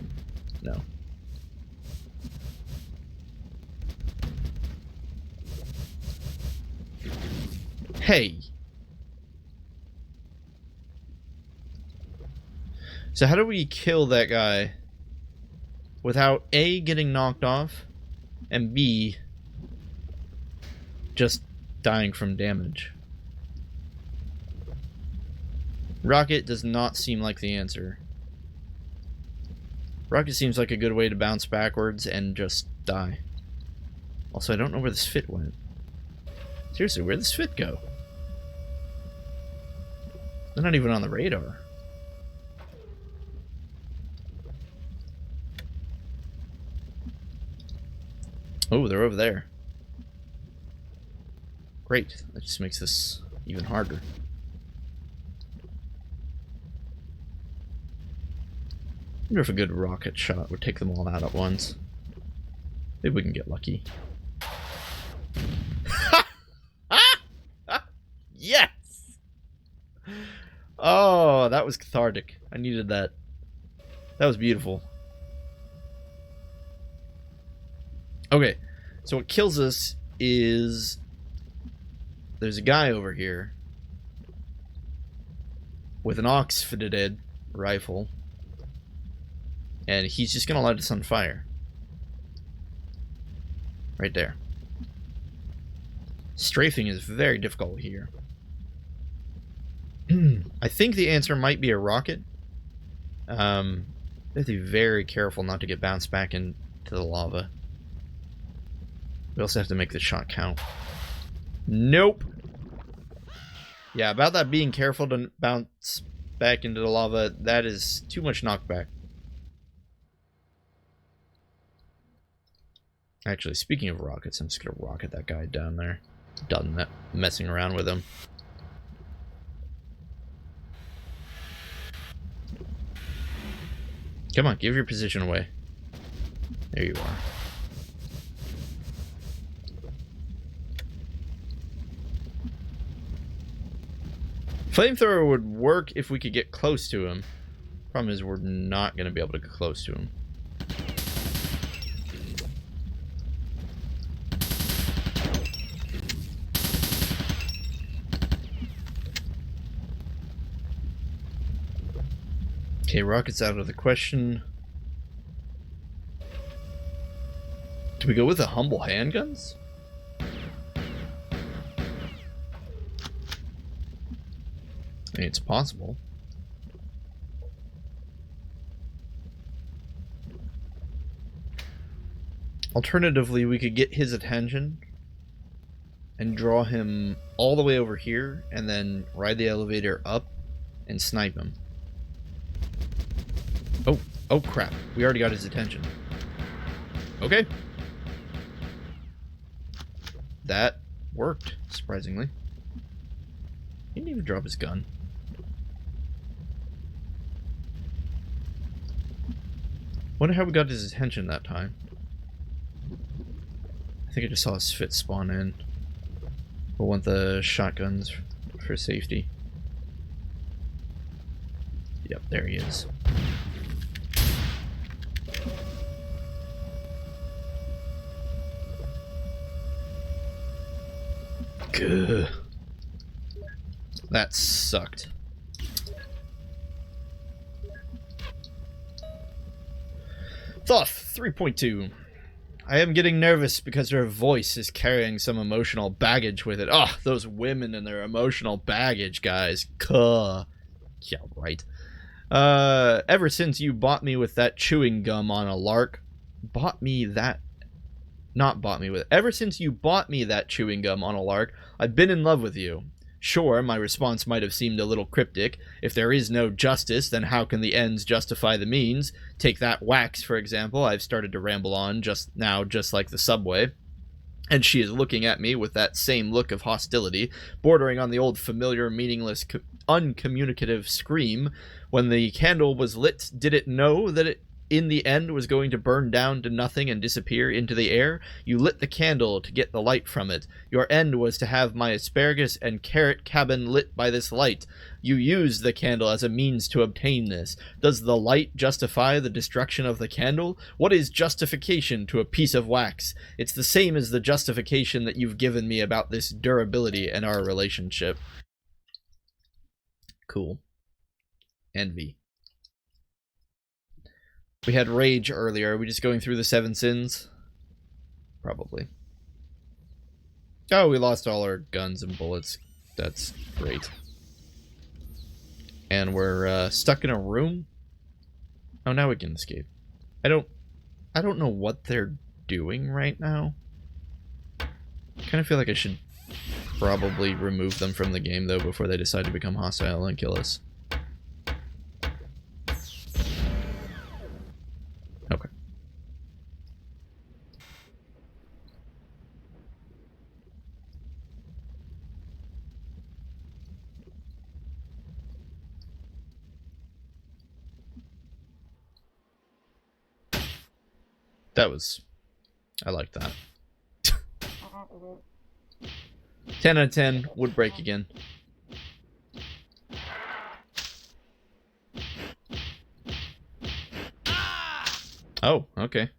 No. Hey! So how do we kill that guy without A, getting knocked off, and B, just dying from damage? Rocket does not seem like the answer. Rocket seems like a good way to bounce backwards and just die. Also, I don't know where this fit went. Seriously, where'd this fit go? They're not even on the radar. Oh, they're over there. Great. That just makes this even harder. I wonder if a good rocket shot would take them all out at once. Maybe we can get lucky. Yes! Oh, that was cathartic. I needed that. That was beautiful. Okay, so what kills us is there's a guy over here with an ox-fitted rifle, and he's just gonna light us on fire. Right there. Strafing is very difficult here. I think the answer might be a rocket. We have to be very careful not to get bounced back into the lava. We also have to make the shot count. Nope. Yeah, about that being careful to bounce back into the lava, that is too much knockback. Actually, speaking of rockets, I'm just gonna rocket that guy down there. Done messing around with him. Come on, give your position away. There you are. Flamethrower would work if we could get close to him. Problem is, we're not going to be able to get close to him. Okay, rockets out of the question. Do we go with the humble handguns? I mean, it's possible. Alternatively, we could get his attention and draw him all the way over here and then ride the elevator up and snipe him. Oh crap. We already got his attention. Okay. That worked, surprisingly. He didn't even drop his gun. Wonder how we got his attention that time. I think I just saw his fit spawn in. We'll want the shotguns for safety. Yep, there he is. Gah. That sucked. Thoth 3.2. I am getting nervous because her voice is carrying some emotional baggage with it. Oh, those women and their emotional baggage, guys. Cuh. Yeah, right. Ever since you bought me with that chewing gum on a lark. Ever since you bought me that chewing gum on a lark, I've been in love with you. Sure, my response might have seemed a little cryptic. If there is no justice, then how can the ends justify the means? Take that wax, for example. I've started to ramble on just now, just like the subway. And she is looking at me with that same look of hostility, bordering on the old familiar, meaningless, uncommunicative scream. When the candle was lit, did it know that it in the end was going to burn down to nothing and disappear into the air? You lit the candle to get the light from it. Your end was to have my asparagus and carrot cabin lit by this light. You used the candle as a means to obtain this. Does the light justify the destruction of the candle? What is justification to a piece of wax? It's the same as the justification that you've given me about this durability and our relationship. Cool. Envy. We had rage earlier. Are we just going through the 7 sins? Probably. Oh, we lost all our guns and bullets. That's great. And we're stuck in a room? Oh, now we can escape. I don't know what they're doing right now. kind of feel like I should probably remove them from the game, though, before they decide to become hostile and kill us. Okay. That was... I like that. 10 out of 10 would break again. Oh, okay. How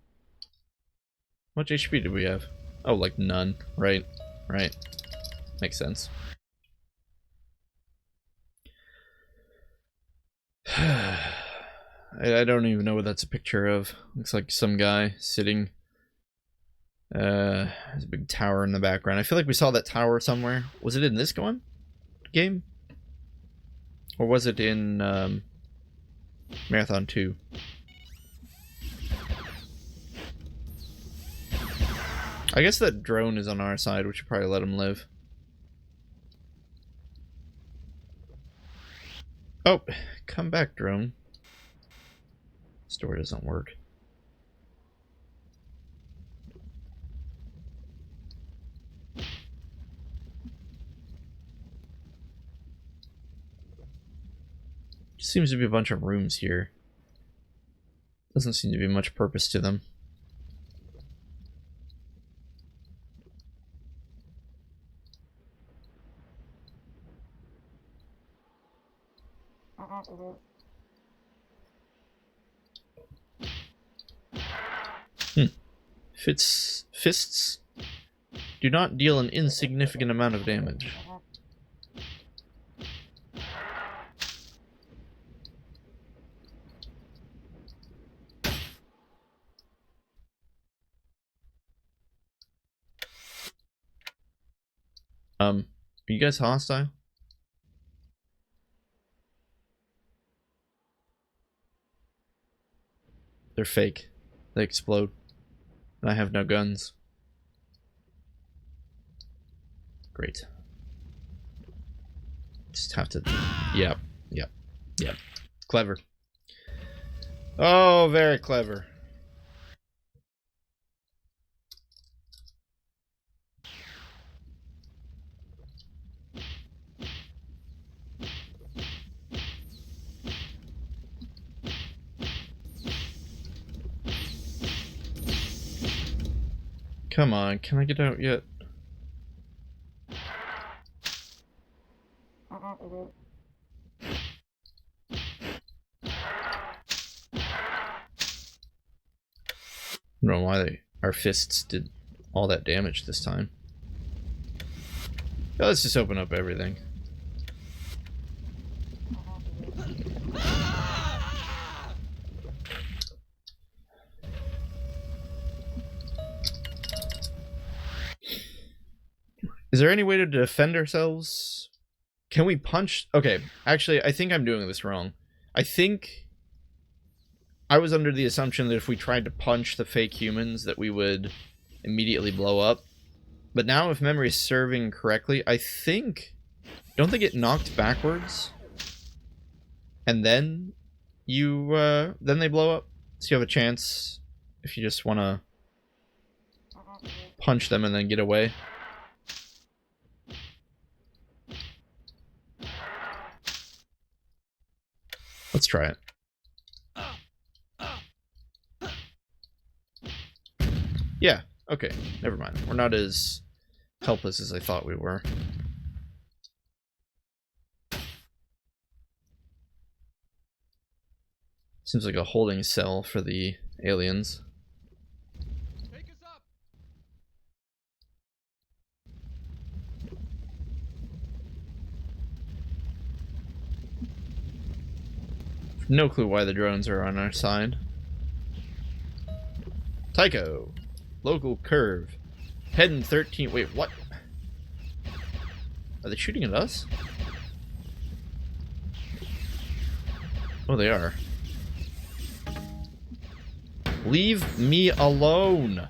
much HP did we have? Oh, like none. Right. Right. Makes sense. I don't even know what that's a picture of. Looks like some guy sitting. There's a big tower in the background. I feel like we saw that tower somewhere. Was it in this game? Or was it in Marathon 2? I guess that drone is on our side. We should probably let him live. Oh, come back, drone. This door doesn't work. Seems to be a bunch of rooms here. Doesn't seem to be much purpose to them. Fists do not deal an insignificant amount of damage. Are you guys hostile? They're fake. They explode. And I have no guns. Great. Just have to... Yep. Clever. Oh, very clever. Come on, can I get out yet? I don't know why our fists did all that damage this time. Yeah, let's just open up everything. Is there any way to defend ourselves? Can we punch? Okay, actually, I think I'm doing this wrong. I think I was under the assumption that if we tried to punch the fake humans that we would immediately blow up. But now, if memory is serving correctly, I think... Don't they get knocked backwards? And then you, then they blow up? So you have a chance if you just want to punch them and then get away. Let's try it. Yeah, okay, never mind. We're not as helpless as I thought we were. Seems like a holding cell for the aliens. Take us up. No clue why the drones are on our side. Tycho. Local curve. Heading 13. Wait, what? Are they shooting at us? Oh, they are. Leave me alone.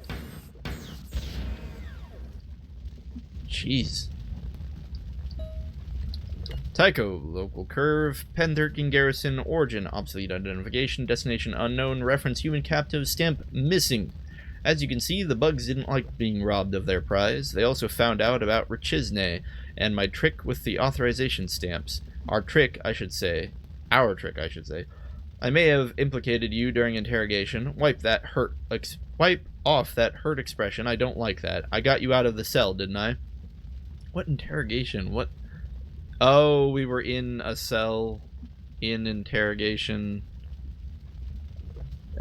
Jeez. Tycho, local curve, Pen 13 garrison, origin, obsolete identification, destination unknown, reference human captive, stamp missing. As you can see, the bugs didn't like being robbed of their prize. They also found out about Chezni and my trick with the authorization stamps. Our trick, I should say. I may have implicated you during interrogation. Wipe off that hurt expression. I don't like that. I got you out of the cell, didn't I? What interrogation? What? Oh, we were in a cell in interrogation.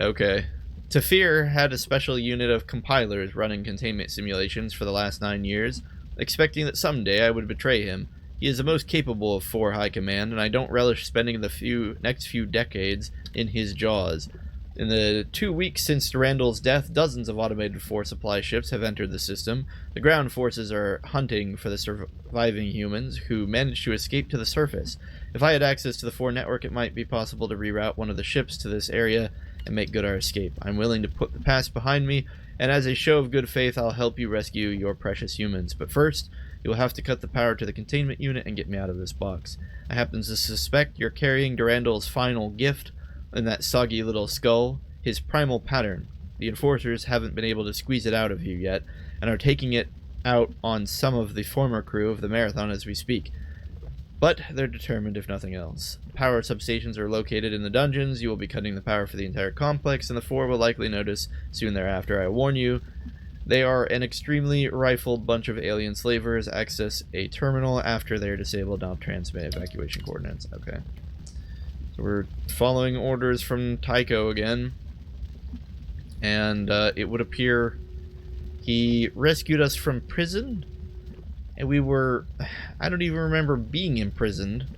Okay. Tafir had a special unit of compilers running containment simulations for the last 9 years, expecting that someday I would betray him. He is the most capable of 4 high command, and I don't relish spending the next few decades in his jaws. In the 2 weeks since Durandal's death, dozens of automated 4 supply ships have entered the system. The ground forces are hunting for the surviving humans who managed to escape to the surface. If I had access to the 4 network, it might be possible to reroute one of the ships to this area and make good our escape. I'm willing to put the past behind me, and as a show of good faith, I'll help you rescue your precious humans. But first, you'll have to cut the power to the containment unit and get me out of this box. I happen to suspect you're carrying Durandal's final gift in that soggy little skull, his primal pattern. The enforcers haven't been able to squeeze it out of you yet, and are taking it out on some of the former crew of the Marathon as we speak. But they're determined, if nothing else. Power substations are located in the dungeons. You will be cutting the power for the entire complex, and the 4 will likely notice soon thereafter. I warn you, they are an extremely rifled bunch of alien slavers. Access a terminal after they're disabled. Now transmit evacuation coordinates. Okay. So we're following orders from Tycho again. And it would appear he rescued us from prison. And we were... I don't even remember being imprisoned.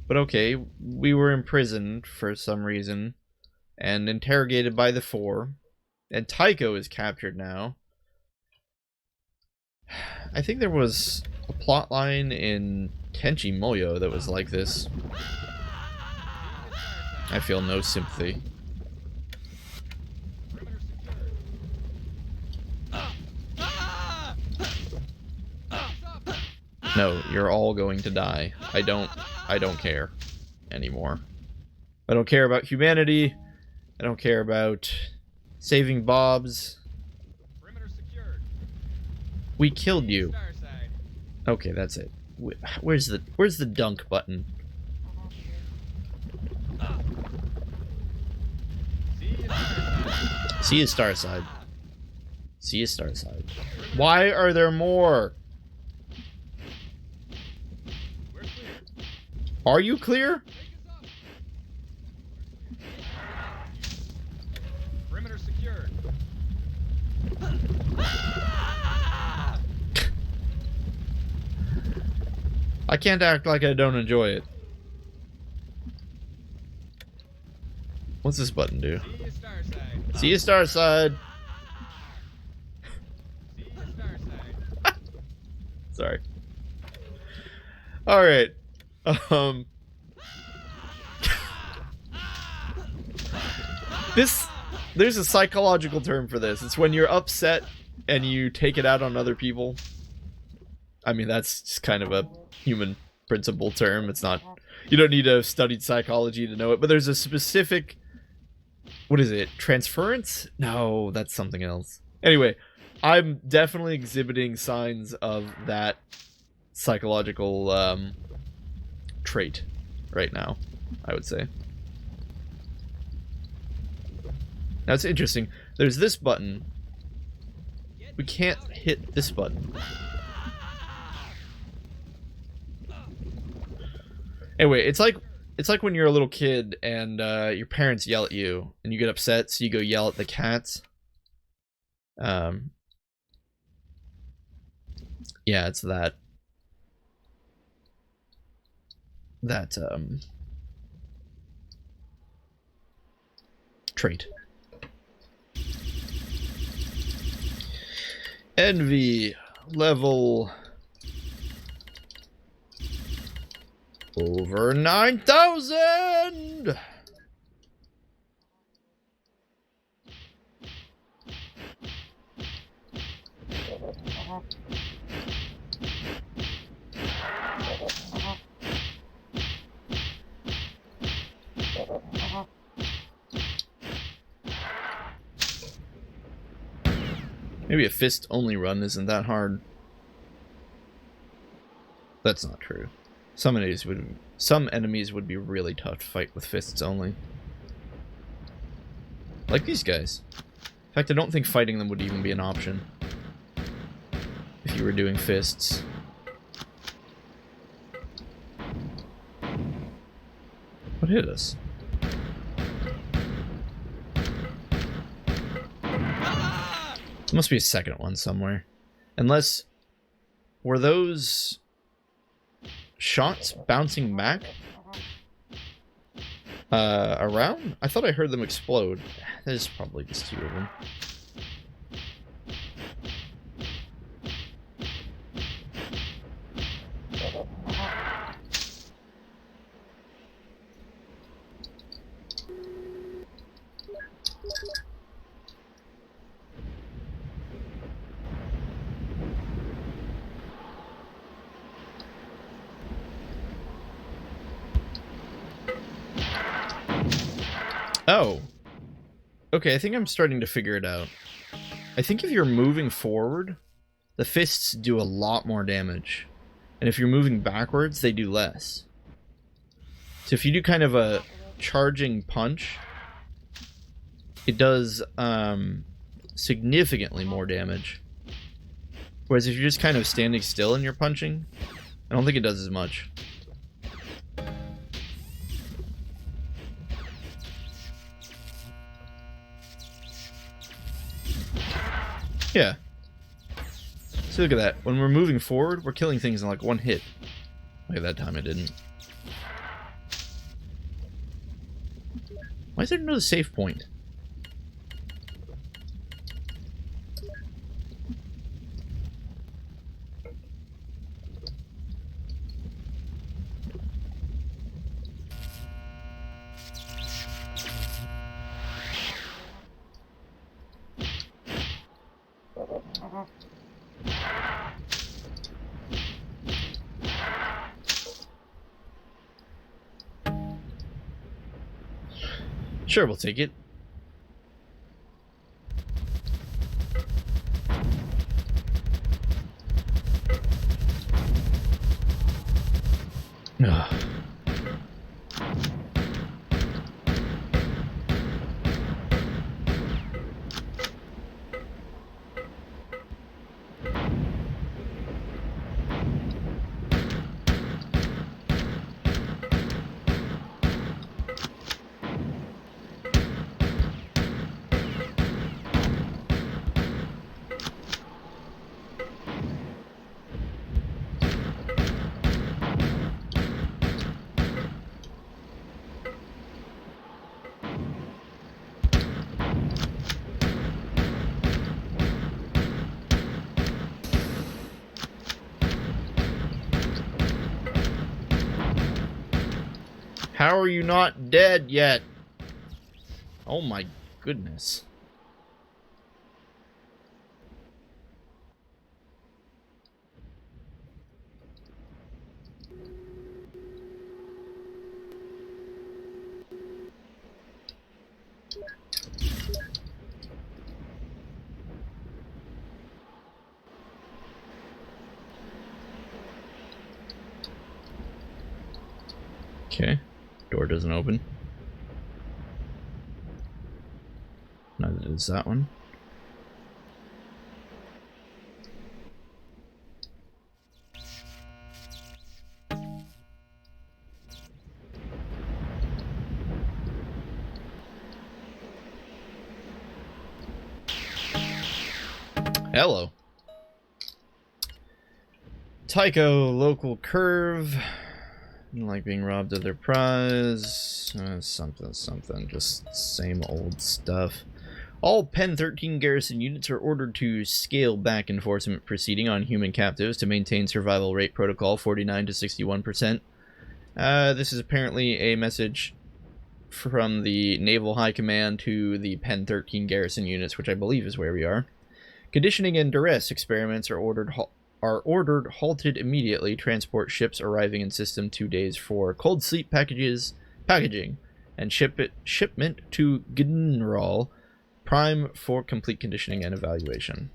But okay, we were imprisoned for some reason. And interrogated by the 4. And Tycho is captured now. I think there was a plot line in Tenchi Muyo that was like this. I feel no sympathy. No, you're all going to die. I don't care anymore. I don't care about humanity. I don't care about saving Bobs. We killed you. Okay, that's it. Where's the dunk button? See you, Starside. See you, Starside. Why are there more? Are you clear? Perimeter secured. I can't act like I don't enjoy it. What's this button do? See you, Starside. See you, Starside. Sorry. All right. There's a psychological term for this. It's when you're upset and you take it out on other people. I mean, that's just kind of a human principle term. It's not, you don't need to have studied psychology to know it, but there's a specific, what is it? Transference? No, that's something else. Anyway, I'm definitely exhibiting signs of that psychological trait right now, I would say. Now it's interesting. There's this button. We can't hit this button. Anyway, it's like when you're a little kid and your parents yell at you and you get upset, so you go yell at the cats. Yeah, it's that trait. Envy level over 9,000. Maybe a fist-only run isn't that hard. That's not true. Some enemies would be really tough to fight with fists only. Like these guys. In fact, I don't think fighting them would even be an option if you were doing fists. What hit us? There must be a second one somewhere. Unless... Were those... shots bouncing back? Around? I thought I heard them explode. There's probably just two of them. Oh. Okay, I think I'm starting to figure it out. I think if you're moving forward, the fists do a lot more damage. And if you're moving backwards, they do less. So if you do kind of a charging punch, it does significantly more damage. Whereas if you're just kind of standing still and you're punching, I don't think it does as much. Yeah. So look at that. When we're moving forward, we're killing things in like one hit. Look at that time I didn't. Why is there no save point? Sure, we'll take it. Ugh. How are you not dead yet? Oh my goodness. Okay. Door doesn't open. Neither does that one. Hello. Tycho, local curve. Like being robbed of their prize. Something. Just same old stuff. All Pen 13 garrison units are ordered to scale back enforcement proceeding on human captives to maintain survival rate protocol 49 to 61%. This is apparently a message from the Naval High Command to the Pen 13 garrison units, which I believe is where we are. Conditioning and duress experiments are ordered halted immediately. Transport ships arriving in system 2 days for cold sleep packaging, and shipment to Gnrol, prime for complete conditioning and evaluation.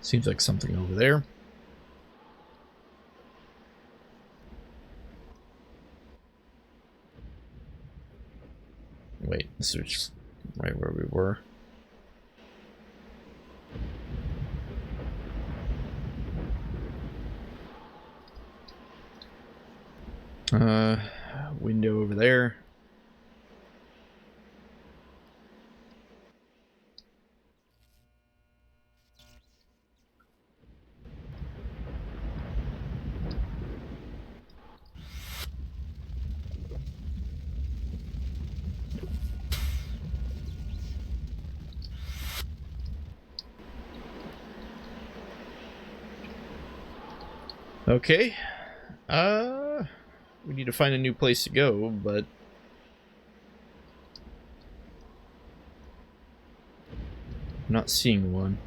Seems like something over there. Wait, this is just right where we were. Window over there. Okay. We need to find a new place to go, but I'm not seeing one.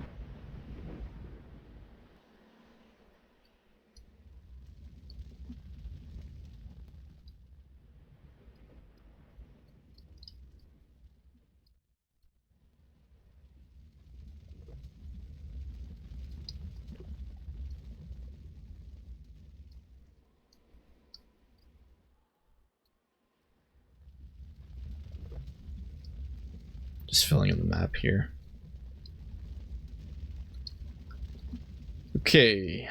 Just filling in the map here. Okay.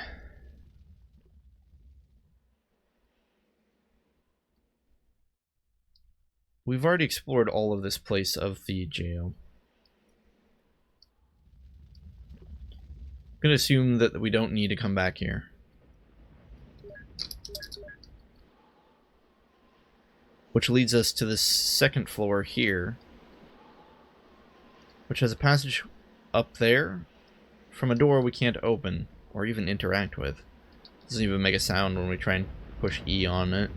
We've already explored all of this place of the jail. I'm gonna assume that we don't need to come back here. Which leads us to the second floor here, which has a passage up there from a door we can't open or even interact with. Doesn't even make a sound when we try and push E on it.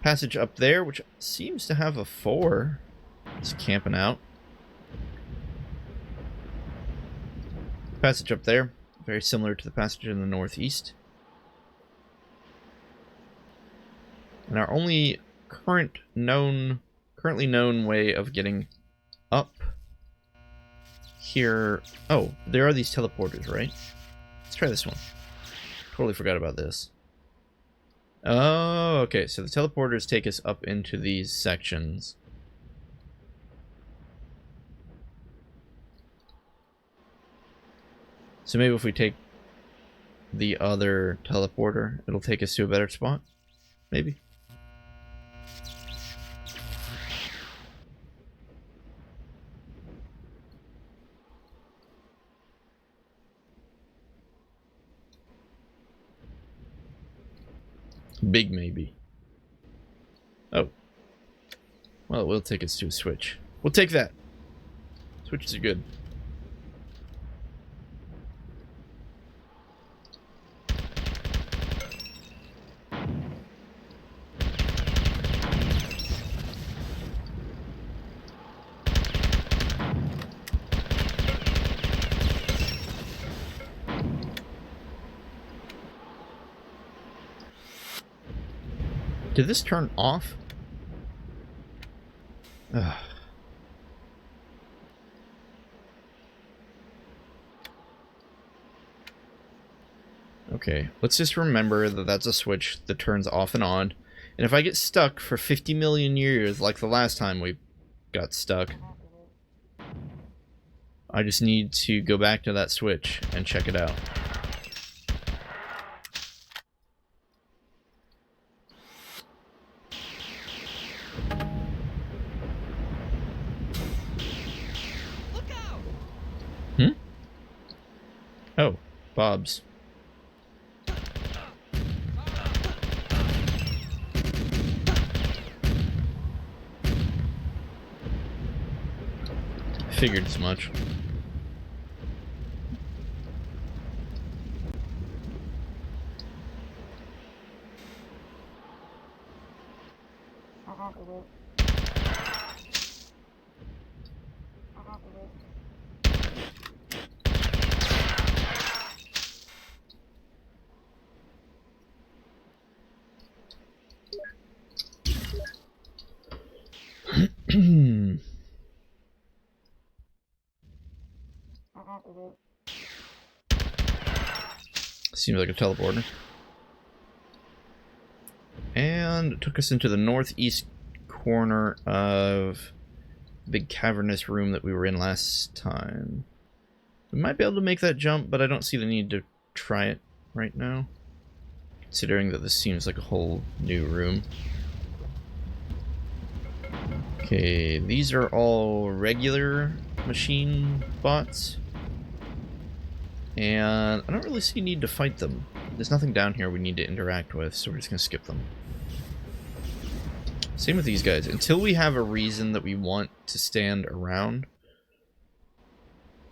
Passage up there, which seems to have a 4. It's camping out. Passage up there, very similar to the passage in the northeast. And our only currently known way of getting up here... Oh, there are these teleporters, right? Let's try this one. Totally forgot about this. Oh, okay, so the teleporters take us up into these sections. So maybe if we take the other teleporter, it'll take us to a better spot? Maybe. Big maybe. Oh. Well, it will take us to a switch. We'll take that. Switches are good. Did this turn off? Ugh. Okay, let's just remember that that's a switch that turns off and on. And if I get stuck for 50 million years, like the last time we got stuck, I just need to go back to that switch and check it out. Oh, Bob's. Figured as much. Seems like a teleporter. And it took us into the northeast corner of the big cavernous room that we were in last time. We might be able to make that jump, but I don't see the need to try it right now, considering that this seems like a whole new room. Okay, these are all regular machine bots. And I don't really see a need to fight them. There's nothing down here we need to interact with, so we're just gonna skip them. Same with these guys. Until we have a reason that we want to stand around,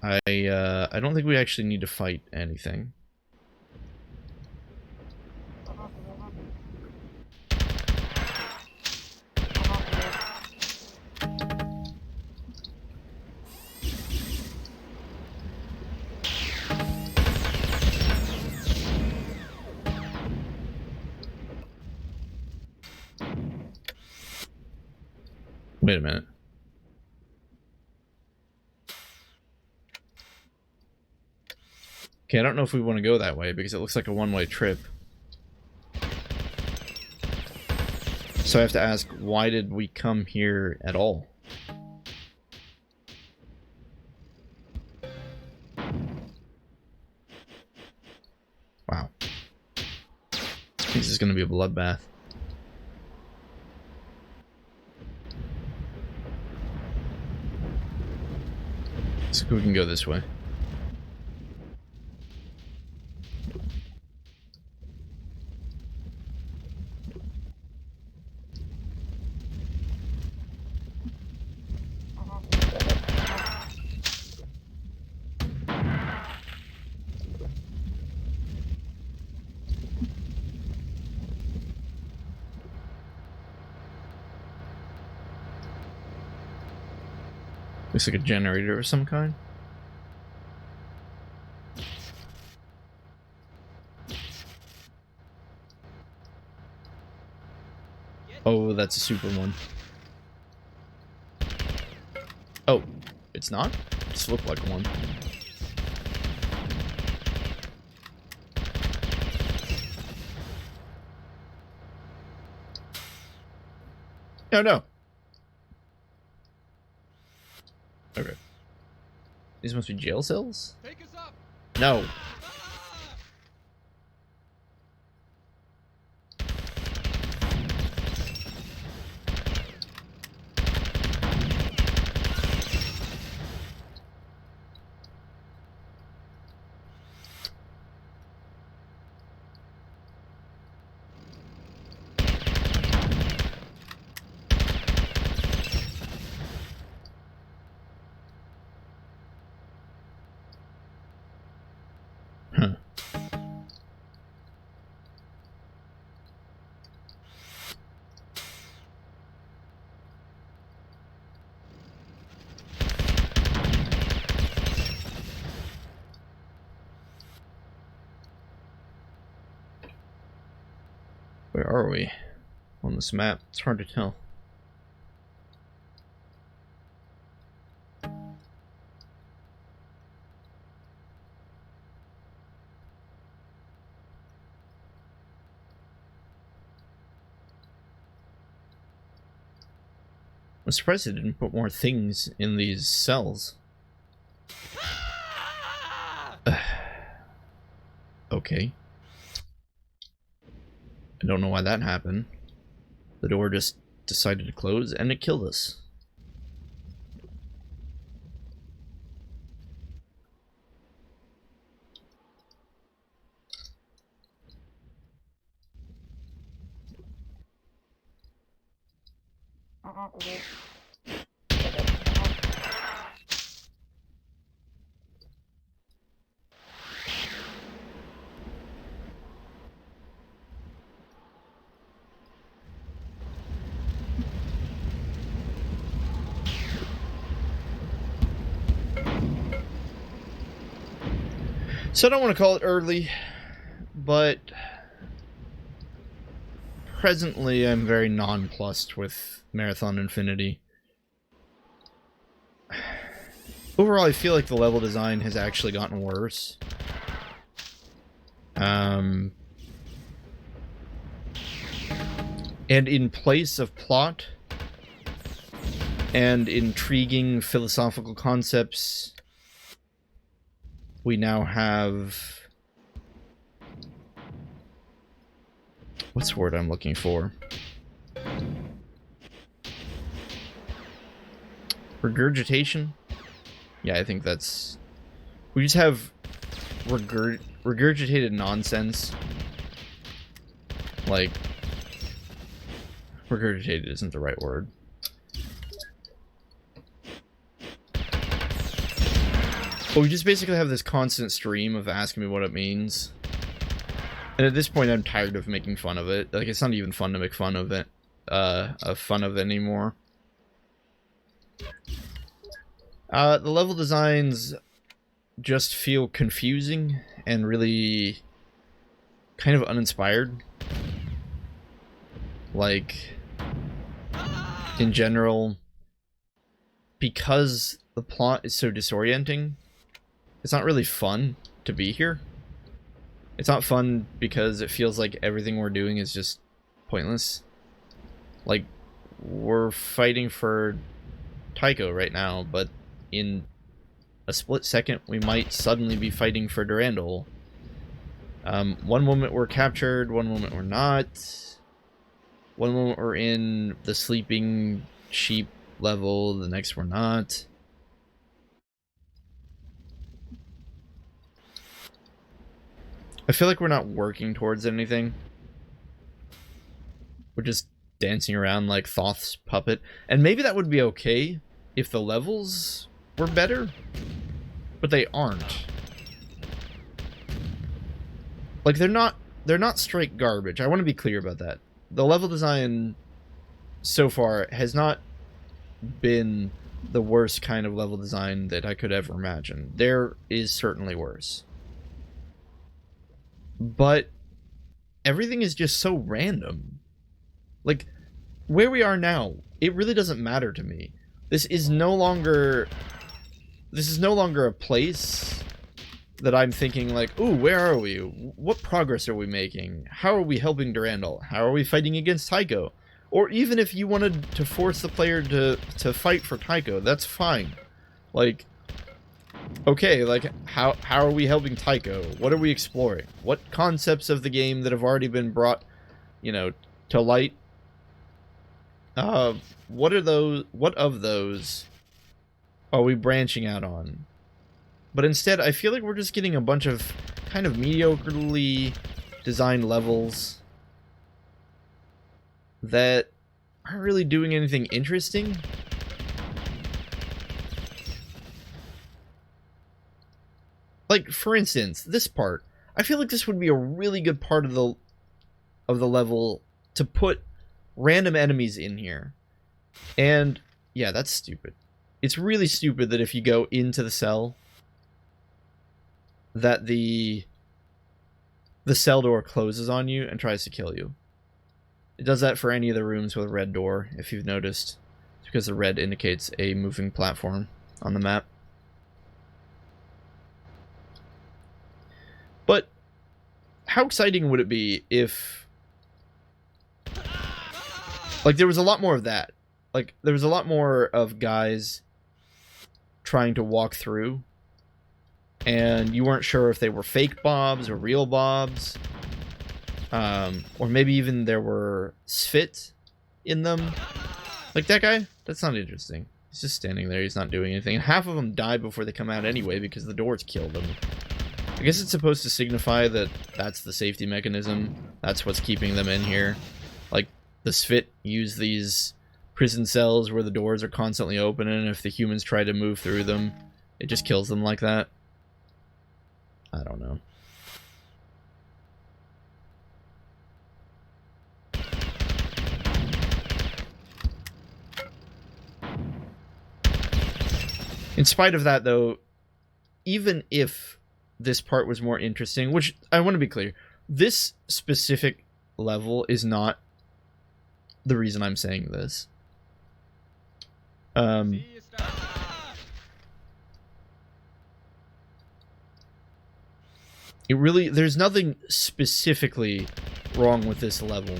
I don't think we actually need to fight anything. Wait a minute. Okay, I don't know if we want to go that way because it looks like a one-way trip. So I have to ask, why did we come here at all? Wow. This is going to be a bloodbath. So we can go this way. Looks like a generator of some kind. Oh, that's a super one. Oh, it's not? It just looked like one. No, no. Okay. These must be jail cells? Take us up. No. Huh. Where are we on this map? It's hard to tell. I'm surprised they didn't put more things in these cells. Okay. I don't know why that happened. The door just decided to close and it killed us. So I don't want to call it early, but presently I'm very nonplussed with Marathon Infinity. Overall, I feel like the level design has actually gotten worse. And in place of plot and intriguing philosophical concepts, we now have... What's the word I'm looking for? Regurgitation? Yeah, I think that's... We just have regurgitated nonsense. Like... Regurgitated isn't the right word. But we just basically have this constant stream of asking me what it means. And at this point, I'm tired of making fun of it. Like, it's not even fun to make fun of it. Anymore. The level designs just feel confusing and really kind of uninspired. Like, in general, because the plot is so disorienting, it's not really fun to be here. It's not fun because it feels like everything we're doing is just pointless. Like, we're fighting for Tycho right now, but in a split second, we might suddenly be fighting for Durandal. One moment we're captured, one moment we're not. One moment we're in the sleeping sheep level, the next we're not. I feel like we're not working towards anything. We're just dancing around like Thoth's puppet. And maybe that would be okay if the levels were better, but they aren't. Like, they're not straight garbage. I want to be clear about that. The level design so far has not been the worst kind of level design that I could ever imagine. There is certainly worse. But everything is just so random. Like, where we are now, it really doesn't matter to me. This is no longer a place that I'm thinking like, ooh, where are we? What progress are we making? How are we helping Durandal? How are we fighting against Tycho? Or even if you wanted to force the player to fight for Tycho, that's fine. Like, okay, like, how are we helping Tycho? What are we exploring? What concepts of the game that have already been brought, you know, to light? What of those are we branching out on? But instead, I feel like we're just getting a bunch of kind of mediocrely designed levels that aren't really doing anything interesting. Like, for instance, this part. I feel like this would be a really good part of the level to put random enemies in here. And yeah, that's stupid. It's really stupid that if you go into the cell, that the cell door closes on you and tries to kill you. It does that for any of the rooms with a red door, if you've noticed. It's because the red indicates a moving platform on the map. But how exciting would it be if, like, there was a lot more of that. Like, there was a lot more of guys trying to walk through, and you weren't sure if they were fake bobs or real bobs. Or maybe even there were Sfit in them. Like, that guy? That's not interesting. He's just standing there, he's not doing anything. And half of them die before they come out anyway because the doors killed them. I guess it's supposed to signify that that's the safety mechanism. That's what's keeping them in here. Like, the Sfit use these prison cells where the doors are constantly open, and if the humans try to move through them, it just kills them like that. I don't know. In spite of that, though, even if this part was more interesting, which I want to be clear, this specific level is not the reason I'm saying this. there's nothing specifically wrong with this level.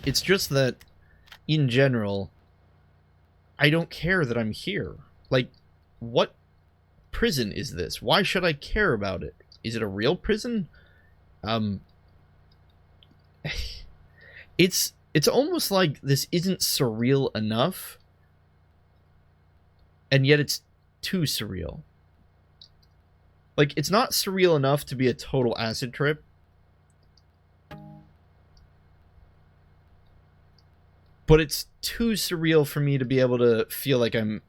It's just that, in general, I don't care that I'm here. Like, what prison is this? Why should I care about it? Is it a real prison? It's almost like this isn't surreal enough, and yet it's too surreal. Like, it's not surreal enough to be a total acid trip, but it's too surreal for me to be able to feel like I'm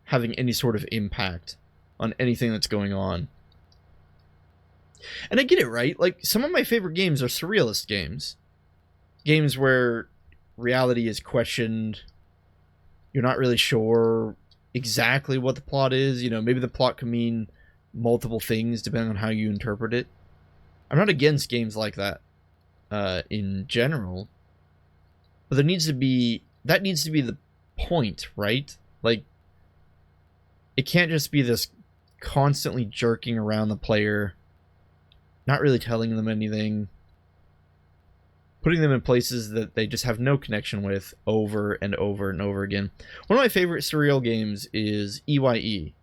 having any sort of impact on anything that's going on. And I get it, right? Like, some of my favorite games are surrealist games. Games where reality is questioned. You're not really sure exactly what the plot is. You know, maybe the plot can mean multiple things depending on how you interpret it. I'm not against games like that in general. But that needs to be the point, right? Like, it can't just be this constantly jerking around the player, not really telling them anything, putting them in places that they just have no connection with over and over and over again. One of my favorite surreal games is EYE.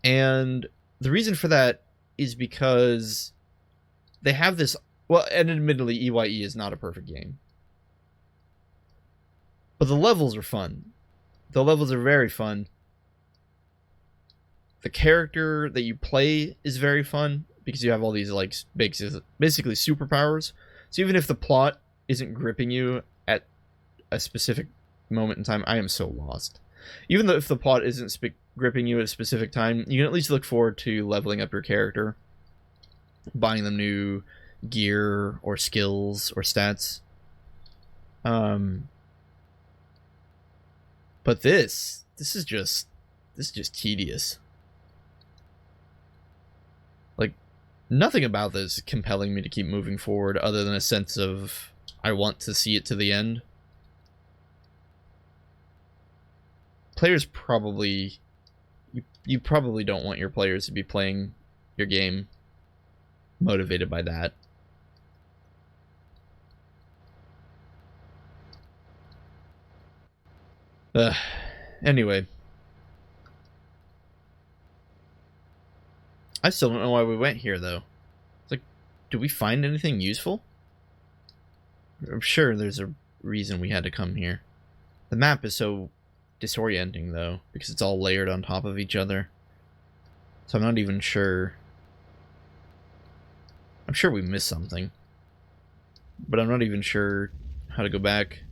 And the reason for that is because they have this... Well, and admittedly, EYE is not a perfect game. But the levels are fun. The levels are very fun. The character that you play is very fun because you have all these, like, basically superpowers. So even if the plot isn't gripping you at a specific moment in time, I am so lost. Even though if the plot isn't gripping you at a specific time, you can at least look forward to leveling up your character, buying them new gear or skills or stats. But this is just tedious. Like, nothing about this is compelling me to keep moving forward other than a sense of I want to see it to the end. Players probably... You probably don't want your players to be playing your game motivated by that. Anyway. I still don't know why we went here, though. It's like, do we find anything useful? I'm sure there's a reason we had to come here. The map is so disorienting, though, because it's all layered on top of each other. So I'm not even sure. I'm sure we missed something. But I'm not even sure how to go back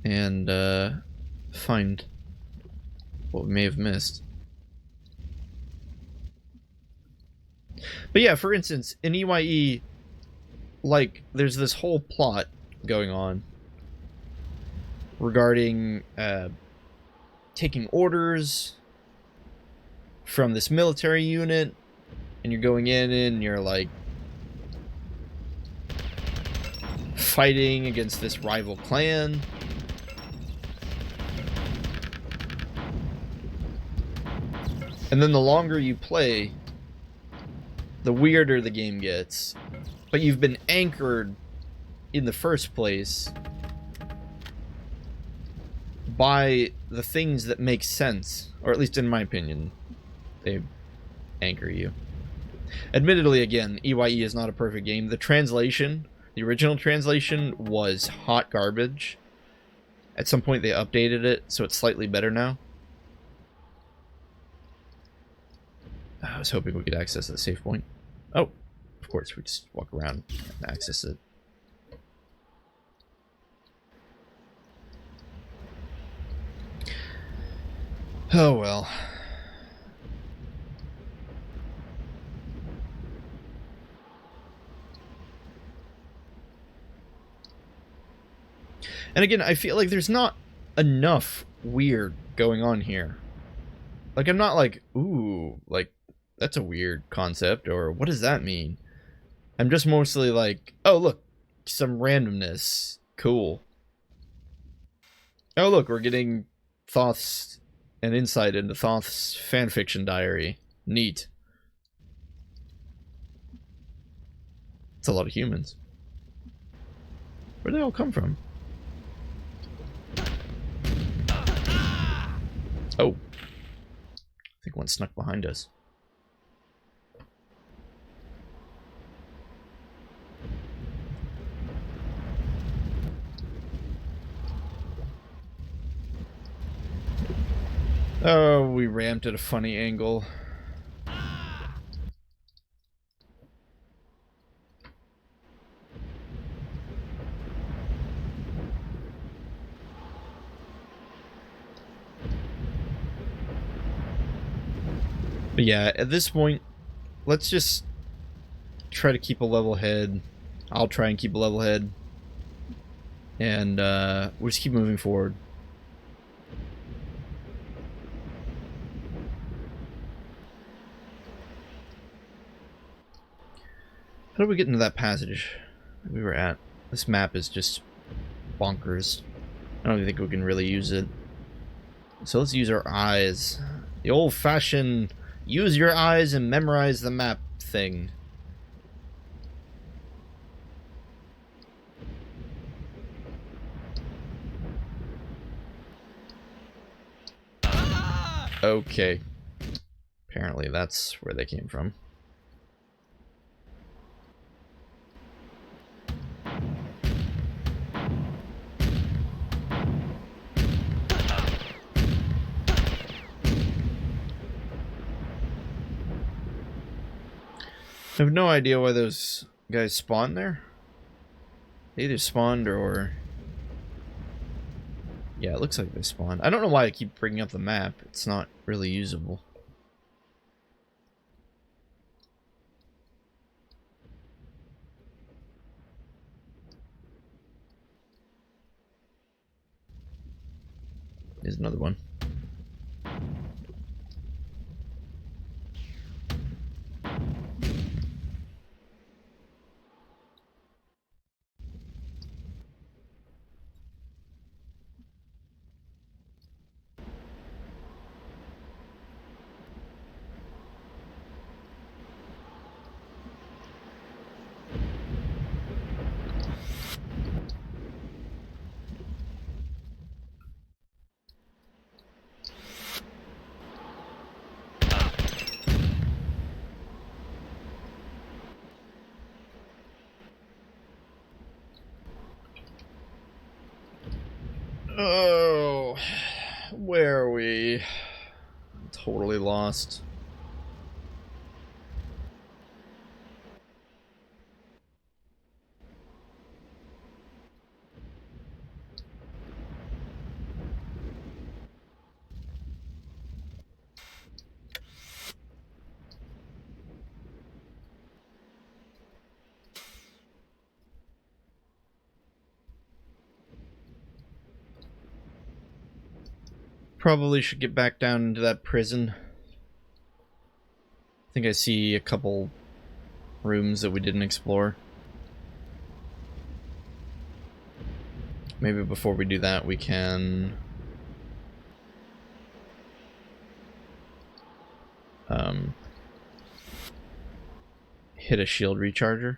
and find what we may have missed. But yeah, for instance, in EYE, like, there's this whole plot going on regarding taking orders from this military unit, and you're going in and you're, like, fighting against this rival clan. And then the longer you play, the weirder the game gets. But you've been anchored in the first place by the things that make sense, or at least in my opinion, they anchor you. Admittedly, again, EYE is not a perfect game. The translation, the original translation, was hot garbage. At some point they updated it, so it's slightly better now. I was hoping we could access the save point. Oh, of course, we just walk around and access it. Oh well. And again, I feel like there's not enough weird going on here. Like, I'm not like, ooh, like, that's a weird concept, or what does that mean? I'm just mostly like, oh, look, some randomness. Cool. Oh, look, we're getting Thoth's an insight into Thoth's fanfiction diary. Neat. It's a lot of humans. Where'd they all come from? Oh. I think one snuck behind us. Oh, we ramped at a funny angle. But yeah, at this point, let's just try to keep a level head. I'll try and keep a level head. And we'll just keep moving forward. How do we get into that passage that we were at? This map is just bonkers. I don't even think we can really use it. So let's use our eyes. The old-fashioned use your eyes and memorize the map thing. Okay. Apparently that's where they came from. I have no idea why those guys spawned there. They either spawned or... Yeah, it looks like they spawned. I don't know why I keep bringing up the map. It's not really usable. Here's another one. Oh, where are we? I'm totally lost. Probably should get back down into that prison. I think I see a couple rooms that we didn't explore. Maybe before we do that, we can... hit a shield recharger.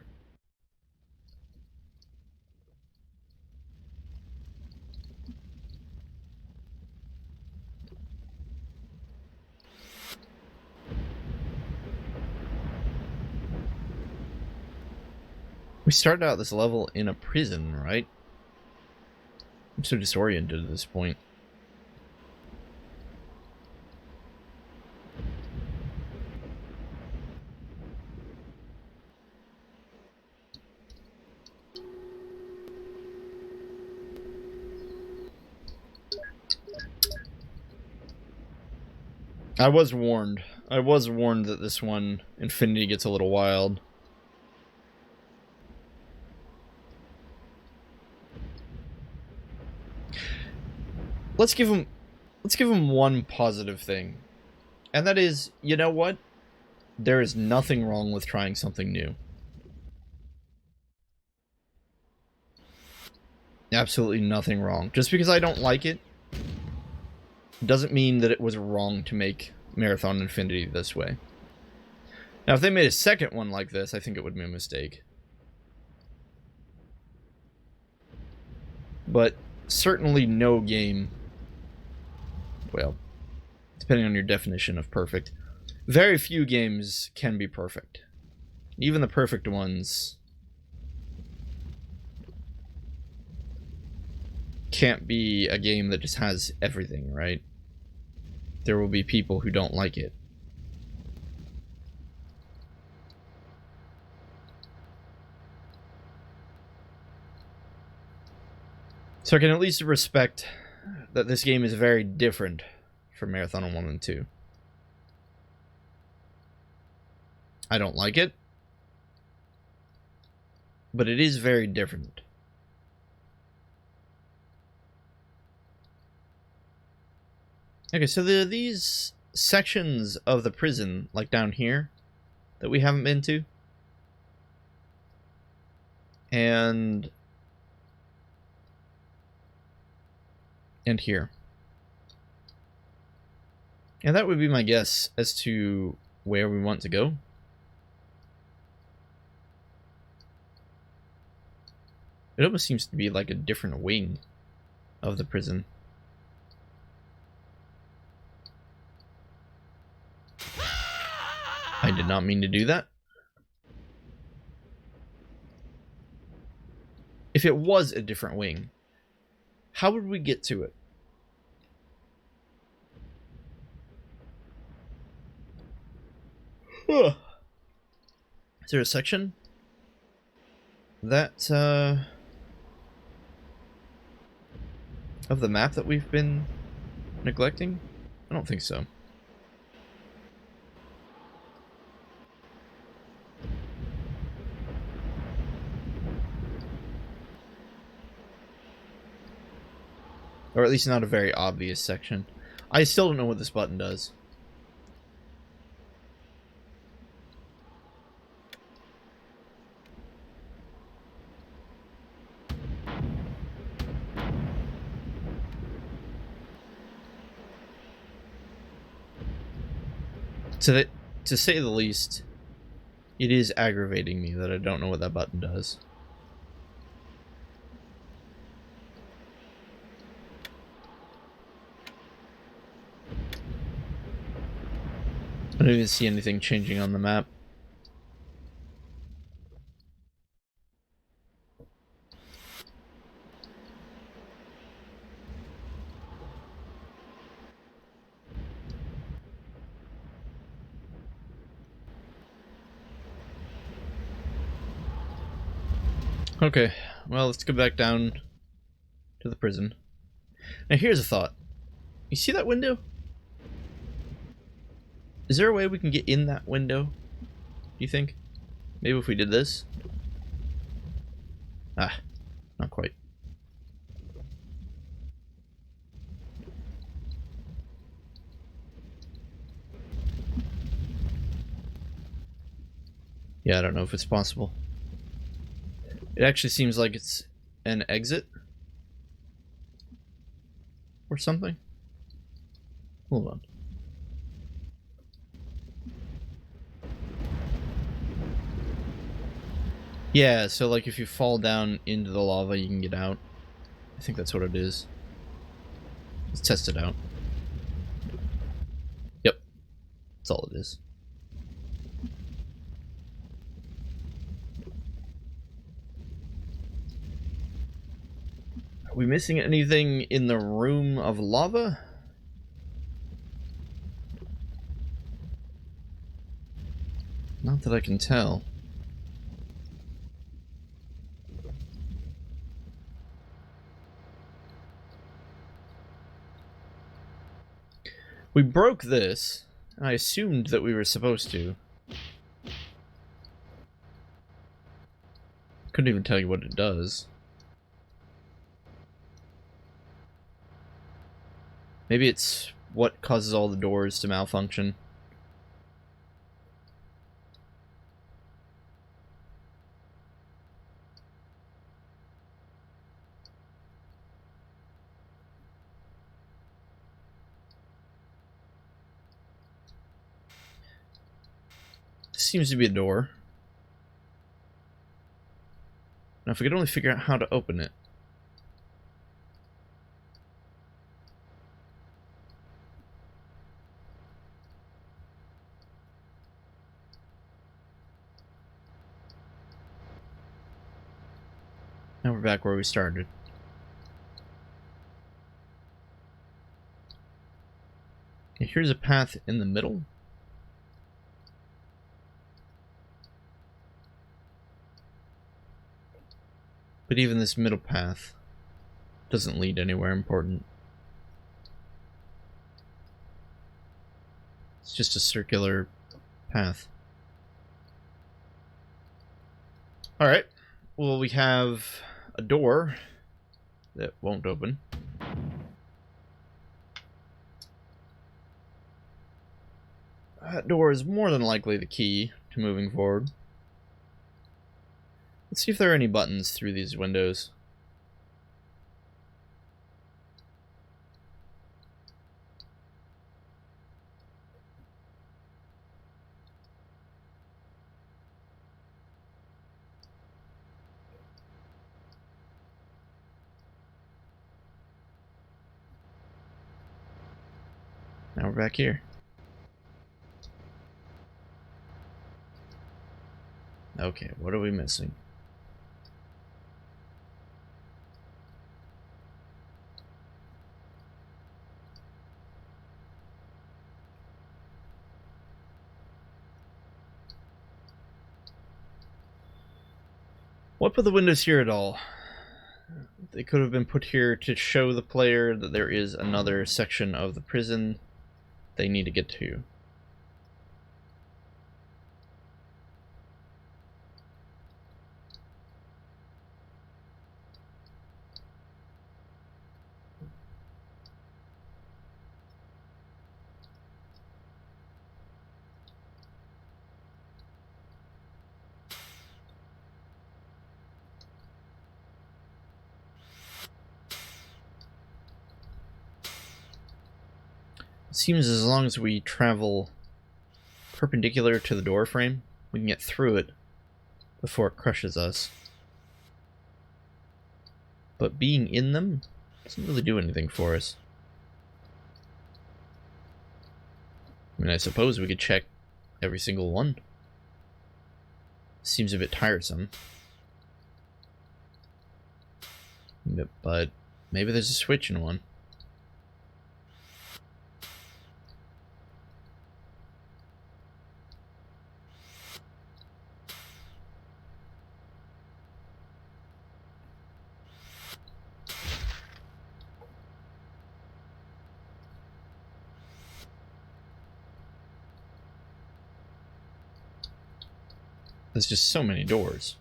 We started out this level in a prison, right? I'm so disoriented at this point. I was warned. I was warned that this one, Infinity, gets a little wild. Let's give him one positive thing. And that is, you know what? There is nothing wrong with trying something new. Absolutely nothing wrong. Just because I don't like it doesn't mean that it was wrong to make Marathon Infinity this way. Now, if they made a second one like this, I think it would be a mistake. But certainly no game, well, depending on your definition of perfect, very few games can be perfect. Even the perfect ones can't be a game that just has everything, right? There will be people who don't like it. So I can at least respect that this game is very different from Marathon 1 and 2. I don't like it, but it is very different. Okay, so there are these sections of the prison, like down here, that we haven't been to. And here. And that would be my guess as to where we want to go. It almost seems to be like a different wing of the prison. I did not mean to do that. If it was a different wing, how would we get to it? Is there a section that of the map that we've been neglecting? I don't think so. Or at least not a very obvious section. I still don't know what this button does. To say the least, it is aggravating me that I don't know what that button does. I don't even see anything changing on the map. Okay, well, let's go back down to the prison. Now, here's a thought. You see that window? Is there a way we can get in that window? Do you think? Maybe if we did this? Ah, not quite. Yeah, I don't know if it's possible. It actually seems like it's an exit or something. Hold on. Yeah, so like if you fall down into the lava, you can get out. I think that's what it is. Let's test it out. Yep. That's all it is. Are we missing anything in the room of lava? Not that I can tell. We broke this. I assumed that we were supposed to. Couldn't even tell you what it does. Maybe it's what causes all the doors to malfunction. seems to be a door. Now, if we could only figure out how to open it. Now we're back where we started. Okay, here's a path in the middle. But even this middle path doesn't lead anywhere important. It's just a circular path. Alright. Well, we have a door that won't open. That door is more than likely the key to moving forward. Let's see if there are any buttons through these windows. Now we're back here. Okay, what are we missing? What put the windows here at all? They could have been put here to show the player that there is another section of the prison they need to get to. It seems as long as we travel perpendicular to the door frame, we can get through it before it crushes us. But being in them doesn't really do anything for us. I mean, I suppose we could check every single one. Seems a bit tiresome. But maybe there's a switch in one. There's just so many doors.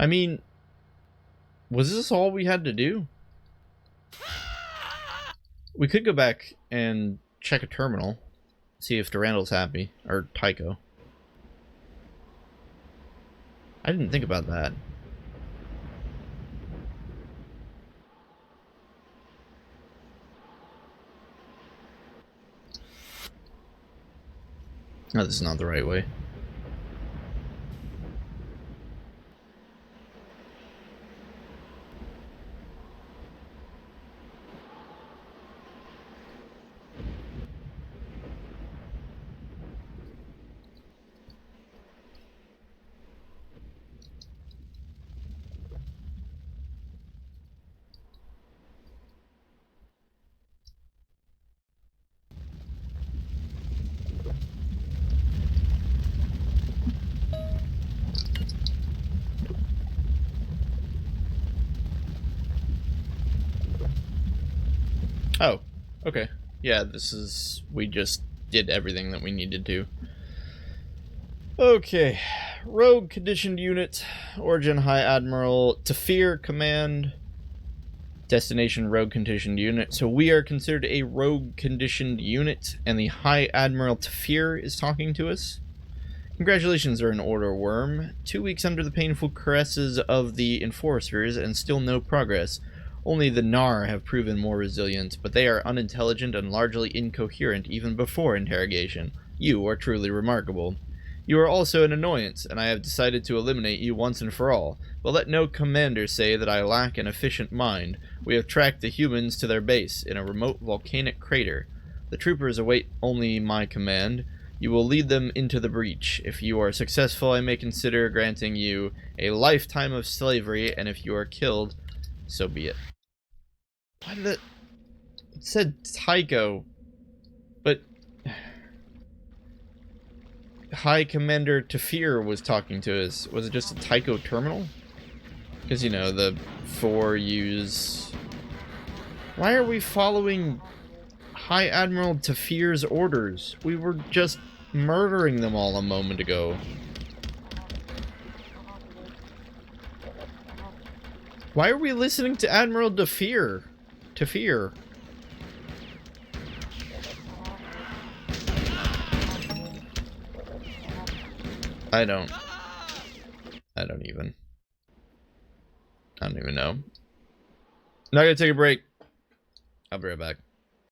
I mean, was this all we had to do? We could go back and check a terminal, see if Durandal's happy, or Tycho. I didn't think about that. No, this is not the right way. Oh, okay. Yeah, we just did everything that we needed to. Okay. Rogue conditioned unit. Origin High Admiral Tafir Command. Destination Rogue conditioned unit. So we are considered a rogue conditioned unit, and the High Admiral Tafir is talking to us. Congratulations are in order, Worm. 2 weeks under the painful caresses of the enforcers and still no progress. Only the Gnar have proven more resilient, but they are unintelligent and largely incoherent even before interrogation. You are truly remarkable. You are also an annoyance, and I have decided to eliminate you once and for all. But let no commander say that I lack an efficient mind. We have tracked the humans to their base in a remote volcanic crater. The troopers await only my command. You will lead them into the breach. If you are successful, I may consider granting you a lifetime of slavery, and if you are killed, so be it. Why did it said Tycho, but High Commander Tafir was talking to us. Was it just a Tycho terminal? Because, you know, the 4U's... Why are we following High Admiral Tafir's orders? We were just murdering them all a moment ago. Why are we listening to Admiral Tafir? I don't even know. Not gonna take a break. I'll be right back.